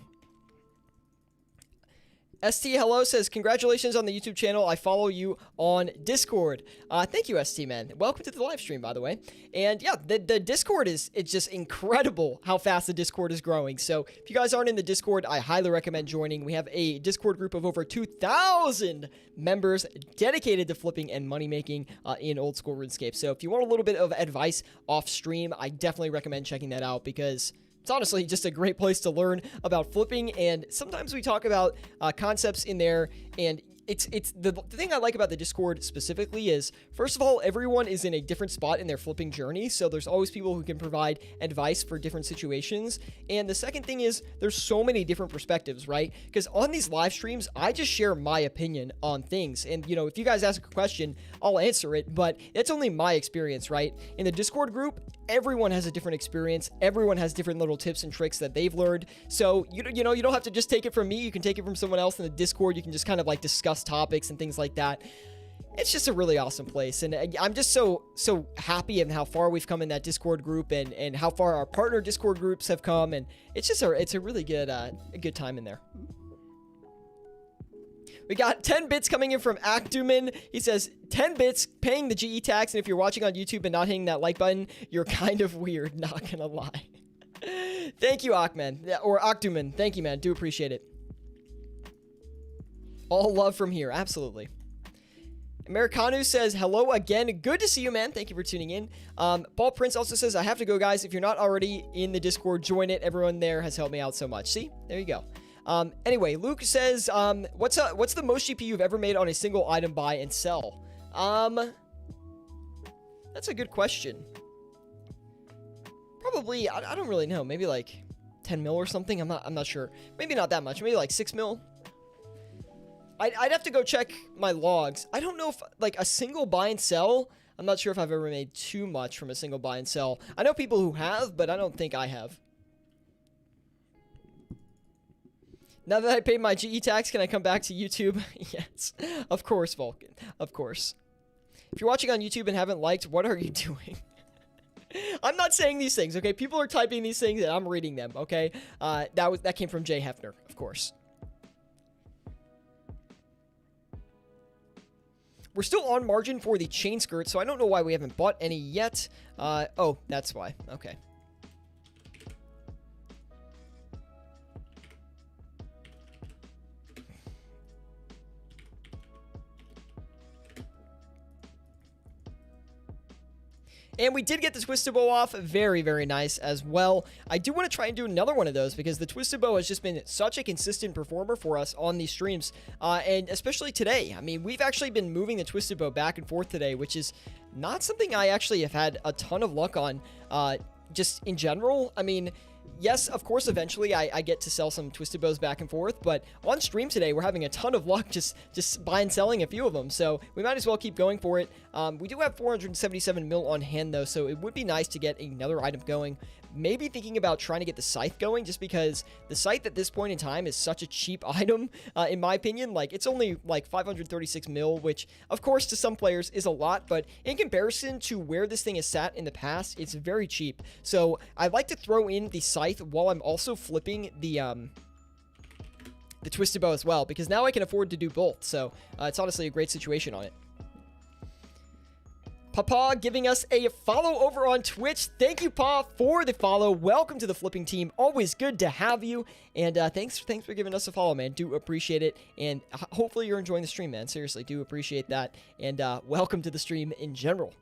ST Hello says, congratulations on the YouTube channel. I follow you on Discord. Thank you, ST, man. Welcome to the live stream, by the way. And yeah, the Discord it's just incredible how fast the Discord is growing. So if you guys aren't in the Discord, I highly recommend joining. We have a Discord group of over 2,000 members dedicated to flipping and money making in old school RuneScape. So if you want a little bit of advice off stream, I definitely recommend checking that out because it's honestly just a great place to learn about flipping, and sometimes we talk about concepts in there, and it's the thing I like about the Discord specifically is, first of all, everyone is in a different spot in their flipping journey, so there's always people who can provide advice for different situations. And the second thing is there's so many different perspectives, right? Because on these live streams, I just share my opinion on things, and you know, if you guys ask a question, I'll answer it, but it's only my experience, right? In the Discord group, everyone has a different experience. Everyone has different little tips and tricks that they've learned. So, you know, you don't have to just take it from me. You can take it from someone else in the Discord. You can just kind of like discuss topics and things like that. It's just a really awesome place. And I'm just so happy in how far we've come in that Discord group and how far our partner Discord groups have come. And it's just it's a really good, a good time in there. We got 10 bits coming in from Actuman. He says, 10 bits paying the GE tax, and if you're watching on YouTube and not hitting that like button, you're kind of weird, not gonna lie. Thank you, Akman, or Actuman. Thank you, man. Do appreciate it. All love from here. Absolutely. Americanu says, hello again. Good to see you, man. Thank you for tuning in. Paul Prince also says, I have to go, guys. If you're not already in the Discord, join it. Everyone there has helped me out so much. See? There you go. Anyway, Luke says, what's the most GP you've ever made on a single item buy and sell? That's a good question. Probably, I don't really know. Maybe like 10 mil or something. I'm not sure. Maybe not that much. Maybe like 6 mil. I'd have to go check my logs. I don't know if like a single buy and sell. I'm not sure if I've ever made too much from a single buy and sell. I know people who have, but I don't think I have. Now that I paid my GE tax, can I come back to YouTube? Yes, of course, Vulcan. Of course. If you're watching on YouTube and haven't liked, what are you doing? I'm not saying these things, okay? People are typing these things and I'm reading them, okay? That came from Jay Hefner, of course. We're still on margin for the chain skirt, so I don't know why we haven't bought any yet. Oh, that's why. Okay. And we did get the Twisted Bow off. Very, very nice as well. I do want to try and do another one of those because the Twisted Bow has just been such a consistent performer for us on these streams. And especially today. I mean, we've actually been moving the Twisted Bow back and forth today, which is not something I actually have had a ton of luck on just in general. I mean, yes, of course, eventually I get to sell some Twisted Bows back and forth, but on stream today, we're having a ton of luck just buying and selling a few of them, so we might as well keep going for it. We do have 477 mil on hand, though, so it would be nice to get another item going. Maybe thinking about trying to get the Scythe going, just because the Scythe at this point in time is such a cheap item, in my opinion. Like, it's only like 536 mil, which, of course, to some players is a lot, but in comparison to where this thing has sat in the past, it's very cheap. So I'd like to throw in the Scythe while I'm also flipping the Twisted Bow as well, because now I can afford to do both. So it's honestly a great situation on it. Papa giving us a follow over on Twitch. Thank you, Pa, for the follow. Welcome to the flipping team. Always good to have you. And thanks for giving us a follow, man. Do appreciate it. And hopefully you're enjoying the stream, man. Seriously, do appreciate that. And welcome to the stream in general.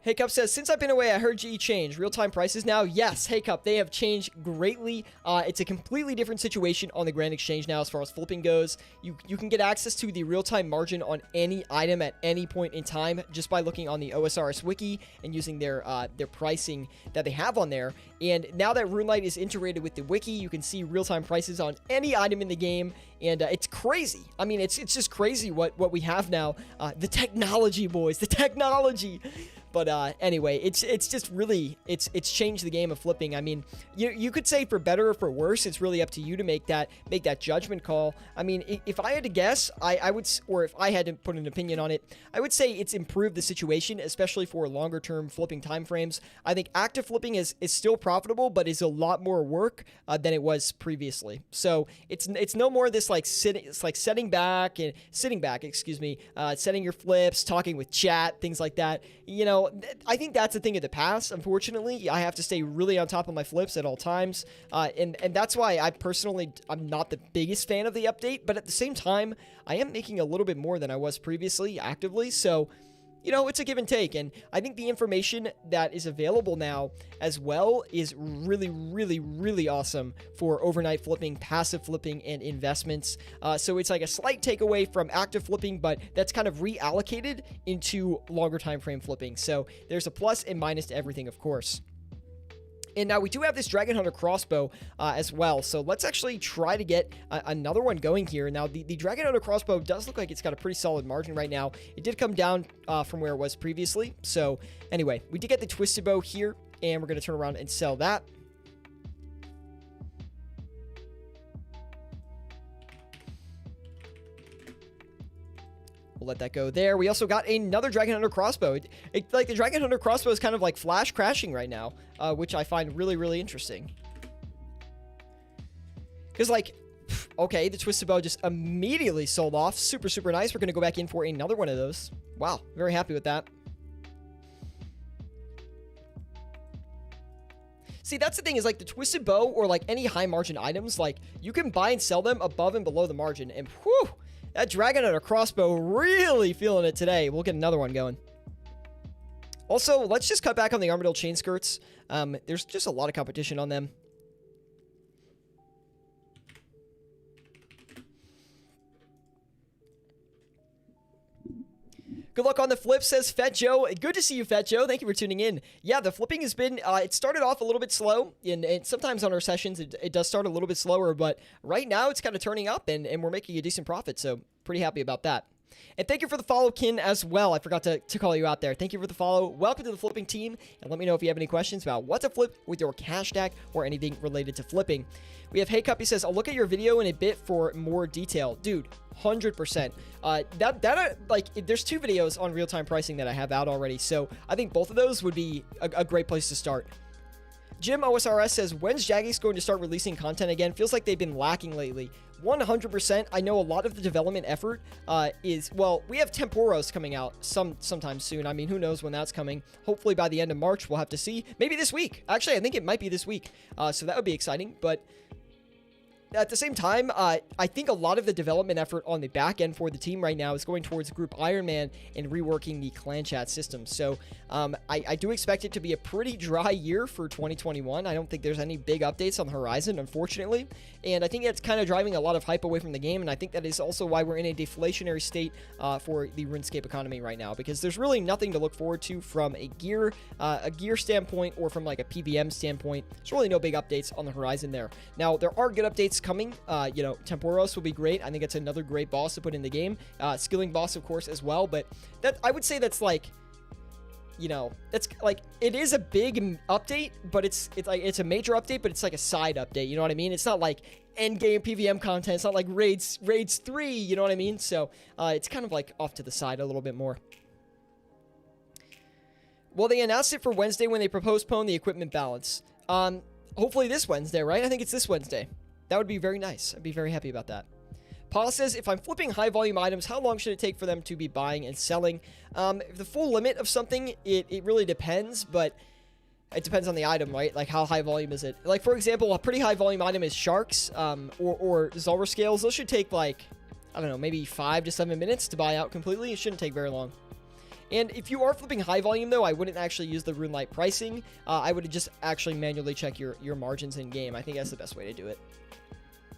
Hey Cup says, since I've been away, I heard GE change. Real-time prices now? Yes, Hey Cup, they have changed greatly. It's a completely different situation on the Grand Exchange now as far as flipping goes. You can get access to the real-time margin on any item at any point in time just by looking on the OSRS wiki and using their pricing that they have on there. And now that RuneLite is integrated with the wiki, you can see real-time prices on any item in the game. And it's crazy. I mean, it's just crazy what we have now. The technology, boys, the technology. But anyway, it's just really, it's changed the game of flipping. I mean, you could say for better or for worse. It's really up to you to make that judgment call. I mean, if I had to guess, I would, or if I had to put an opinion on it, I would say it's improved the situation, especially for longer term flipping time frames. I think active flipping is still profitable, but is a lot more work than it was previously. So it's no more this like sitting back, excuse me, setting your flips, talking with chat, things like that. You know, I think that's a thing of the past. Unfortunately, I have to stay really on top of my flips at all times. And that's why I'm not the biggest fan of the update, but at the same time, I am making a little bit more than I was previously actively. So, you know, it's a give and take. And I think the information that is available now as well is really, really, really awesome for overnight flipping, passive flipping, and investments. So it's like a slight takeaway from active flipping, but that's kind of reallocated into longer time frame flipping. So there's a plus and minus to everything, of course. And now we do have this Dragon Hunter crossbow as well. So let's actually try to get another one going here. Now, the Dragon Hunter crossbow does look like it's got a pretty solid margin right now. It did come down from where it was previously. So anyway, we did get the Twisted Bow here, and we're going to turn around and sell that. We'll let that go there. We also got another Dragon Hunter crossbow. Like the Dragon Hunter crossbow is kind of like flash crashing right now, which I find really, really interesting. Because like, okay, the Twisted Bow just immediately sold off. Super, super nice. We're going to go back in for another one of those. Wow, very happy with that. See, that's the thing is like the Twisted Bow or like any high margin items, like you can buy and sell them above and below the margin. And whew, that Dragon Hunter crossbow really feeling it today. We'll get another one going. Also, let's just cut back on the Armadillo chain skirts. There's just a lot of competition on them. Good luck on the flip, says Fat Joe. Good to see you, Fat Joe. Thank you for tuning in. Yeah, the flipping has been, it started off a little bit slow, and sometimes on our sessions it does start a little bit slower, but right now it's kind of turning up, and we're making a decent profit, so pretty happy about that. And thank you for the follow, Kin, as well. I forgot to call you out there. Thank you for the follow. Welcome to the flipping team. And let me know if you have any questions about what to flip with your cash stack or anything related to flipping. We have Hey Cup. He says, I'll look at your video in a bit for more detail. Dude, 100%. There's 2 videos on real-time pricing that I have out already. So I think both of those would be a great place to start. Jim OSRS says, when's Jagex going to start releasing content again? Feels like they've been lacking lately. 100%. I know a lot of the development effort we have Temporos coming out sometime soon. I mean, who knows when that's coming. Hopefully by the end of March, we'll have to see. Maybe this week. Actually, I think it might be this week. So that would be exciting. But at the same time, I think a lot of the development effort on the back end for the team right now is going towards Group Iron Man and reworking the clan chat system. So I do expect it to be a pretty dry year for 2021. I don't think there's any big updates on the horizon, unfortunately. And I think it's kind of driving a lot of hype away from the game. And I think that is also why we're in a deflationary state for the RuneScape economy right now, because there's really nothing to look forward to from a gear standpoint or from like a PVM standpoint. There's really no big updates on the horizon there. Now, there are good updates coming. Temporos will be great. I think it's another great boss to put in the game. Skilling boss, of course, as well. But that, I would say that's like, that's like, it is a big update, but it's a major update, but it's like a side update. You know what I mean? It's not like end game PVM content. It's not like raids 3. You know what I mean? So it's kind of like off to the side a little bit more. Well, they announced it for Wednesday when they postponed the equipment balance. Hopefully this Wednesday, right? I think it's this Wednesday. That would be very nice. I'd be very happy about that. Paul says, if I'm flipping high volume items, how long should it take for them to be buying and selling? The full limit of something, it really depends, but it depends on the item, right? Like, how high volume is it? Like, for example, a pretty high volume item is sharks, or Zulrah scales. Those should take, like, I don't know, maybe 5 to 7 minutes to buy out completely. It shouldn't take very long. And if you are flipping high volume, though, I wouldn't actually use the RuneLite pricing. I would just actually manually check your margins in game. I think that's the best way to do it.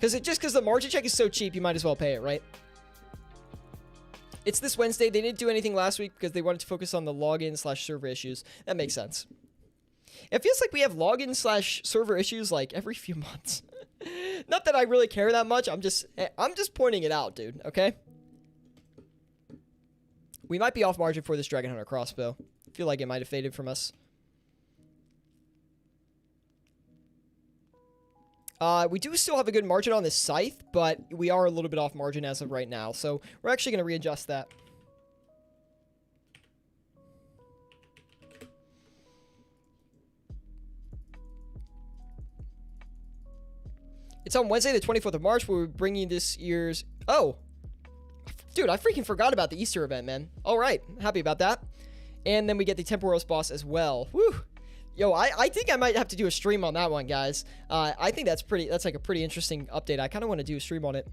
Because the margin check is so cheap, you might as well pay it, right? It's this Wednesday. They didn't do anything last week because they wanted to focus on the login/server issues. That makes sense. It feels like we have login/server issues like every few months. Not that I really care that much. I'm just pointing it out, dude. Okay. We might be off margin for this Dragon Hunter crossbow. I feel like it might have faded from us. We do still have a good margin on this scythe, but we are a little bit off margin as of right now. So we're actually going to readjust that. It's on Wednesday, the 24th of March, where we're bringing this year's... Oh! Dude, I freaking forgot about the Easter event, man. All right. Happy about that. And then we get the Temporos boss as well. Woo! Yo, I think I might have to do a stream on that one, guys. I think that's like a pretty interesting update. I kind of want to do a stream on it.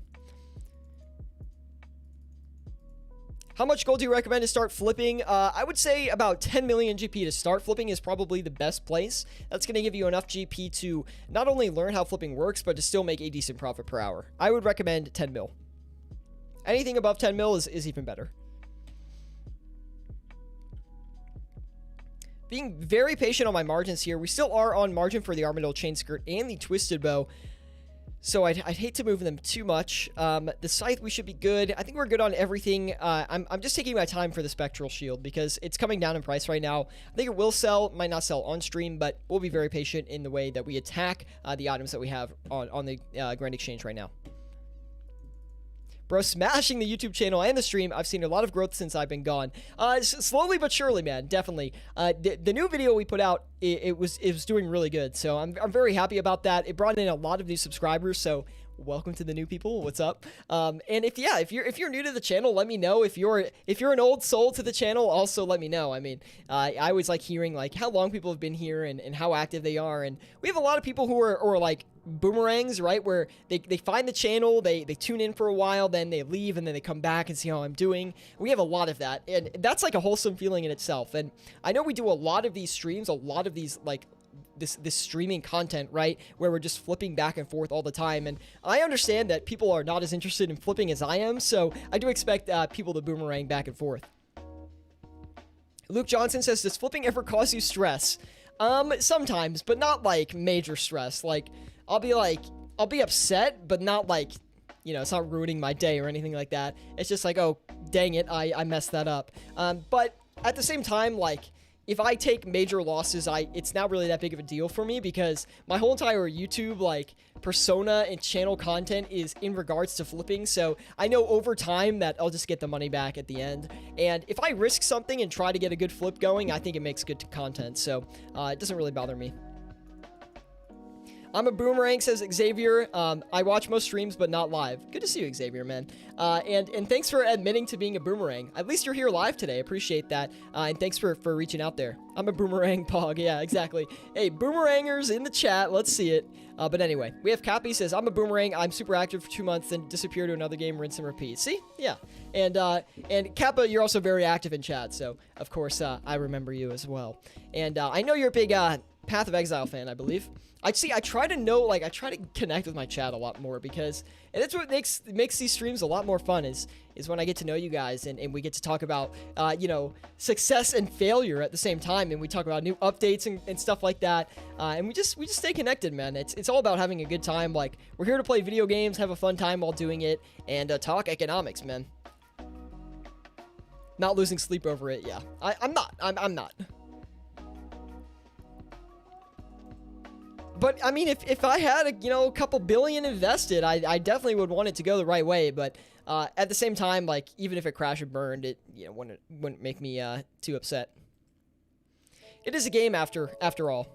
How much gold do you recommend to start flipping? I would say about 10 million GP to start flipping is probably the best place. That's going to give you enough GP to not only learn how flipping works, but to still make a decent profit per hour. I would recommend 10 mil. Anything above 10 mil is even better. Being very patient on my margins here. We still are on margin for the Armadillo Chain Skirt and the Twisted Bow. So I'd hate to move them too much. The Scythe, we should be good. I think we're good on everything. I'm just taking my time for the Spectral Shield because it's coming down in price right now. I think it will sell, might not sell on stream, but we'll be very patient in the way that we attack the items that we have on the Grand Exchange right now. Bro, smashing the YouTube channel and the stream. I've seen a lot of growth since I've been gone. Slowly but surely, man. Definitely. The new video we put out, it was doing really good. So I'm very happy about that. It brought in a lot of new subscribers. So welcome to the new people. What's up? And if you're new to the channel, let me know. If you're an old soul to the channel, also let me know. I mean, I always like hearing like how long people have been here and how active they are. And we have a lot of people who are like boomerangs, right? Where they find the channel, they tune in for a while, then they leave, and then they come back and see how I'm doing. We have a lot of that, and that's like a wholesome feeling in itself. And I know we do a lot of these streams, a lot of these like this streaming content, right, where we're just flipping back and forth all the time. And I understand that people are not as interested in flipping as I am, so I do expect people to boomerang back and forth. Luke Johnson says, does flipping ever cause you stress? Sometimes, but not like major stress. Like I'll be upset, but not like, you know, it's not ruining my day or anything like that. It's just like, oh, dang it, I messed that up. But at the same time, like, if I take major losses, it's not really that big of a deal for me because my whole entire YouTube, like, persona and channel content is in regards to flipping. So I know over time that I'll just get the money back at the end. And if I risk something and try to get a good flip going, I think it makes good content. So it doesn't really bother me. I'm a boomerang, says Xavier. I watch most streams, but not live. Good to see you, Xavier, man. And thanks for admitting to being a boomerang. At least you're here live today. Appreciate that. And thanks for reaching out there. I'm a boomerang pog. Yeah, exactly. Hey, boomerangers in the chat. Let's see it. But anyway, we have Cappy says, I'm a boomerang. I'm super active for 2 months, then disappear to another game, rinse and repeat. See? Yeah. And Kappa, you're also very active in chat. So, of course, I remember you as well. And I know you're a big Path of Exile fan, I believe. I try to connect with my chat a lot more because, and that's what makes these streams a lot more fun is when I get to know you guys and we get to talk about, you know, success and failure at the same time. And we talk about new updates and stuff like that. And we just stay connected, man. It's all about having a good time. Like, we're here to play video games, have a fun time while doing it, and talk economics, man. Not losing sleep over it. Yeah, I'm not. But, I mean, if I had, a couple billion invested, I definitely would want it to go the right way. But at the same time, like, even if it crashed and burned, it wouldn't make me too upset. It is a game after all.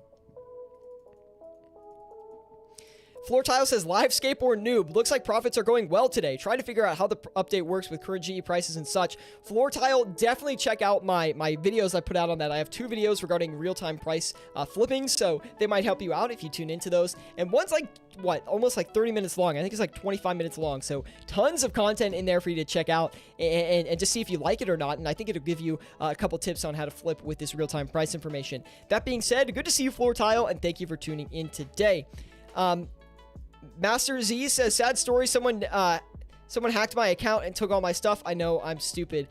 Floor Tile says, live skateboard noob. Looks like profits are going well today. Trying to figure out how the update works with current GE prices and such. Floor Tile, definitely check out my videos I put out on that. I have 2 videos regarding real-time price flipping, so they might help you out if you tune into those. And one's like, almost like 30 minutes long. I think it's like 25 minutes long. So tons of content in there for you to check out and just see if you like it or not. And I think it'll give you a couple tips on how to flip with this real-time price information. That being said, good to see you, Floor Tile, and thank you for tuning in today. Master Z says, sad story. Someone hacked my account and took all my stuff. I know, I'm stupid.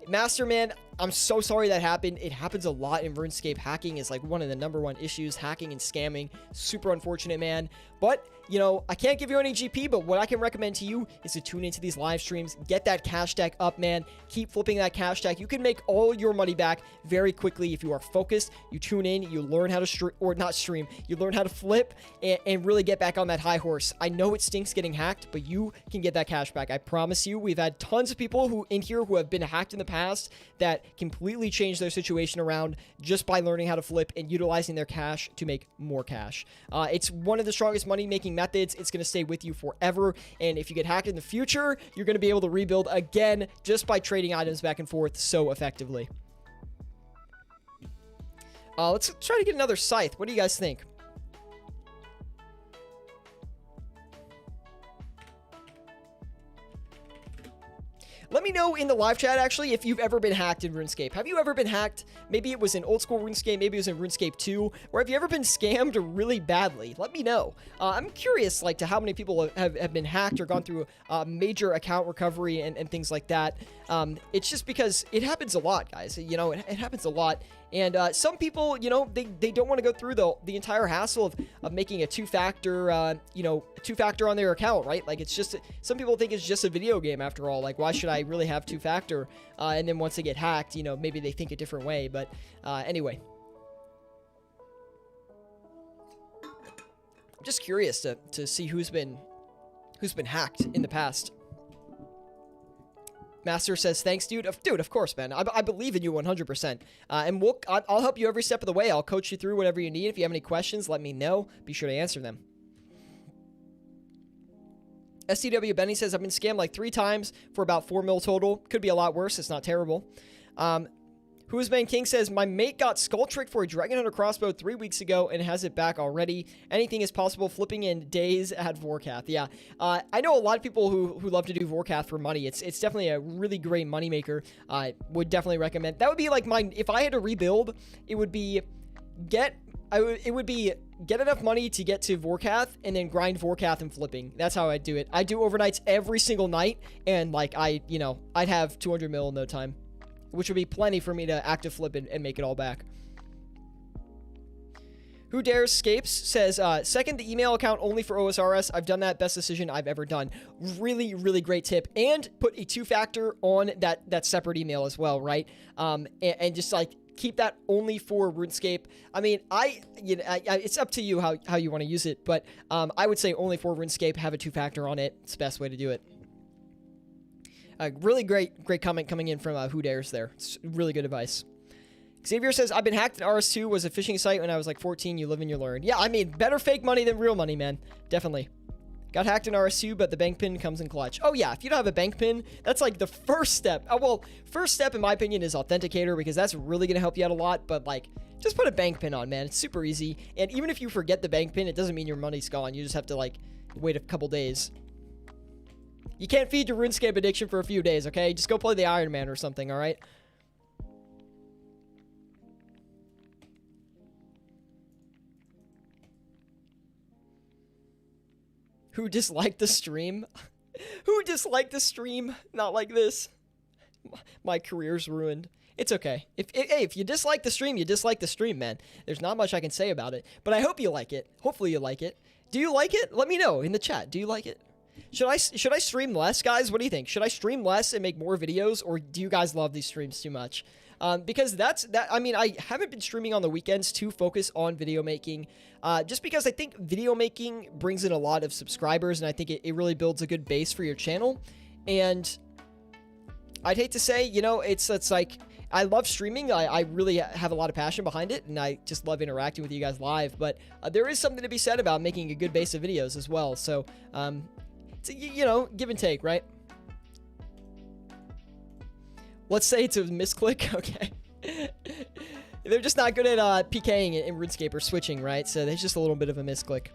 Master, man, I'm so sorry that happened. It happens a lot in RuneScape. Hacking is like one of the #1 issues. Hacking and scamming. Super unfortunate, man. But, I can't give you any GP, but what I can recommend to you is to tune into these live streams. Get that cash stack up, man. Keep flipping that cash stack. You can make all your money back very quickly if you are focused. You tune in, you learn how to you learn how to flip and really get back on that high horse. I know it stinks getting hacked, but you can get that cash back. I promise you. We've had tons of people in here who have been hacked in the past that completely changed their situation around just by learning how to flip and utilizing their cash to make more cash. It's one of the strongest money-making methods. It's going to stay with you forever, and if you get hacked in the future, you're going to be able to rebuild again just by trading items back and forth so effectively. Let's try to get another scythe. What do you guys think? Let me know in the live chat, actually, if you've ever been hacked in RuneScape. Have you ever been hacked? Maybe it was in old school RuneScape, maybe it was in RuneScape 2, or have you ever been scammed really badly? Let me know. I'm curious, like, to how many people have been hacked or gone through major account recovery and things like that. It's just because it happens a lot, guys. It happens a lot. And some people, they don't want to go through the entire hassle of making a two-factor, two-factor on their account, right? Like, it's just, some people think it's just a video game after all. Like, why should I really have two-factor? And then once they get hacked, maybe they think a different way. But anyway. I'm just curious to see who's been hacked in the past. Master says, thanks, dude. Dude, of course, man. I believe in you 100%. And I'll help you every step of the way. I'll coach you through whatever you need. If you have any questions, let me know. Be sure to answer them. STW Benny says, I've been scammed like 3 times for about 4 mil total. Could be a lot worse. It's not terrible. Who's Been King says, my mate got skull tricked for a Dragon Hunter crossbow 3 weeks ago and has it back already. Anything is possible flipping in days at Vorkath. Yeah, I know a lot of people who love to do Vorkath for money. It's definitely a really great money maker. I would definitely recommend. That would be like if I had to rebuild, it would be get enough money to get to Vorkath and then grind Vorkath and flipping. That's how I do it. I do overnights every single night, and like I'd have 200 mil in no time, which would be plenty for me to active flip and make it all back. Who Dares Scapes says, second, the email account only for OSRS. I've done that. Best decision I've ever done. Really, really great tip. And put a 2-factor on that separate email as well, right? And just like keep that only for RuneScape. I mean, it's up to you how you want to use it, but I would say only for RuneScape, have a 2-factor on it. It's the best way to do it. Really great comment coming in from Who Dares there. It's really good advice. Xavier says, I've been hacked in RS2, was a phishing site when I was like 14. You live and you learn. Yeah, I mean, better fake money than real money, man. Definitely. Got hacked in RS2, but the bank pin comes in clutch. Oh, yeah, if you don't have a bank pin, that's like the first step. Well, first step, in my opinion, is Authenticator, because that's really going to help you out a lot. But, like, just put a bank pin on, man. It's super easy. And even if you forget the bank pin, it doesn't mean your money's gone. You just have to, like, wait a couple days. You can't feed your RuneScape addiction for a few days, okay? Just go play the Iron Man or something, all right? Who disliked the stream? Who disliked the stream? Not like this. My career's ruined. It's okay. If you dislike the stream, you dislike the stream, man. There's not much I can say about it. But I hope you like it. Hopefully you like it. Do you like it? Let me know in the chat. Do you like it? Should I stream less, guys? What do you think? Should I stream less and make more videos, or do you guys love these streams too much? Because I mean, I haven't been streaming on the weekends to focus on video making, just because I think video making brings in a lot of subscribers, and I think it really builds a good base for your channel. And I'd hate to say, you know, it's like, I love streaming. I really have a lot of passion behind it, and I just love interacting with you guys live. But there is something to be said about making a good base of videos as well. So, it's, you know, give and take, right? Let's say it's a misclick. Okay. They're just not good at PKing in RuneScape or switching, right? So there's just a little bit of a misclick.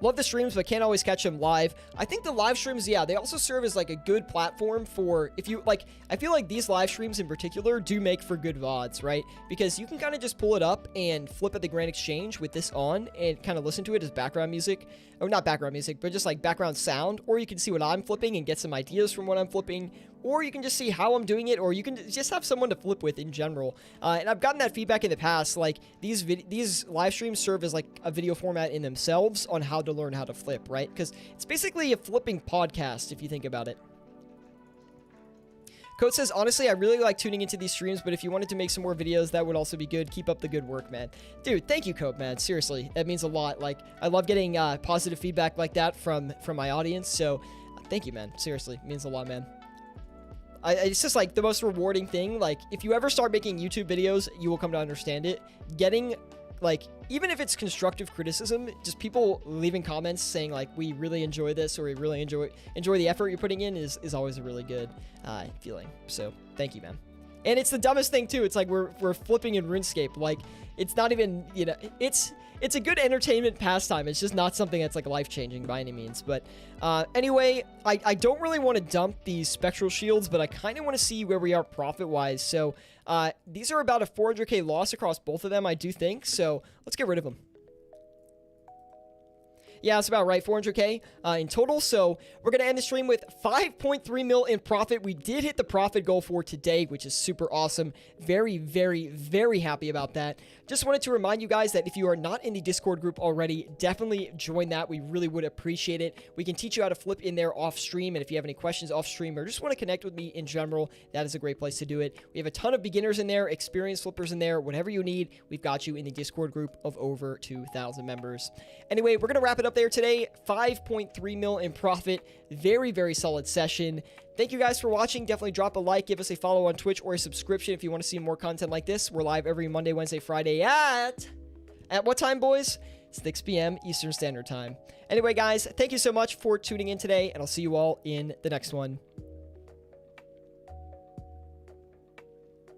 Love the streams, but can't always catch them live. I think the live streams, yeah, they also serve as like a good platform for, if you like, I feel like these live streams in particular do make for good VODs, right? Because you can kind of just pull it up and flip at the Grand Exchange with this on and kind of listen to it as background music. Or not background music, but just like background sound. Or you can see what I'm flipping and get some ideas from what I'm flipping. Or you can just see how I'm doing it, or you can just have someone to flip with in general. And I've gotten that feedback in the past. Like, these live streams serve as like a video format in themselves on how to learn how to flip, right? Because it's basically a flipping podcast, if you think about it. Code says, honestly, I really like tuning into these streams, but if you wanted to make some more videos, that would also be good. Keep up the good work, man. Dude, thank you, Code, man. Seriously, that means a lot. Like, I love getting positive feedback like that from my audience. So, thank you, man. Seriously, it means a lot, man. It's just like the most rewarding thing. Like, if you ever start making YouTube videos, you will come to understand it. Getting, like, even if it's constructive criticism, just people leaving comments saying like, we really enjoy this, or we really enjoy the effort you're putting in is always a really good feeling. So thank you, man. And it's the dumbest thing too. It's like we're flipping in RuneScape. Like, it's not even, you know, it's a good entertainment pastime. It's just not something that's like life-changing by any means. But anyway, I don't really want to dump these spectral shields, but I kind of want to see where we are profit-wise. So these are about a 400k loss across both of them, I do think. So let's get rid of them. Yeah, that's about right. 400k in total. So we're going to end the stream with 5.3 mil in profit. We did hit the profit goal for today, which is super awesome. Very, very, very happy about that. Just wanted to remind you guys that if you are not in the Discord group already, definitely join that. We really would appreciate it. We can teach you how to flip in there off stream. And if you have any questions off stream or just want to connect with me in general, that is a great place to do it. We have a ton of beginners in there, experienced flippers in there. Whatever you need, we've got you in the Discord group of over 2,000 members. Anyway, we're going to wrap it up there today. 5.3 mil in profit. Very, very solid session. Thank you guys for watching. Definitely drop a like, give us a follow on Twitch, or a subscription if you want to see more content like this. We're live every Monday, Wednesday, Friday at what time, boys? 6 p.m. Eastern Standard Time. Anyway, guys, thank you so much for tuning in today, and I'll see you all in the next one.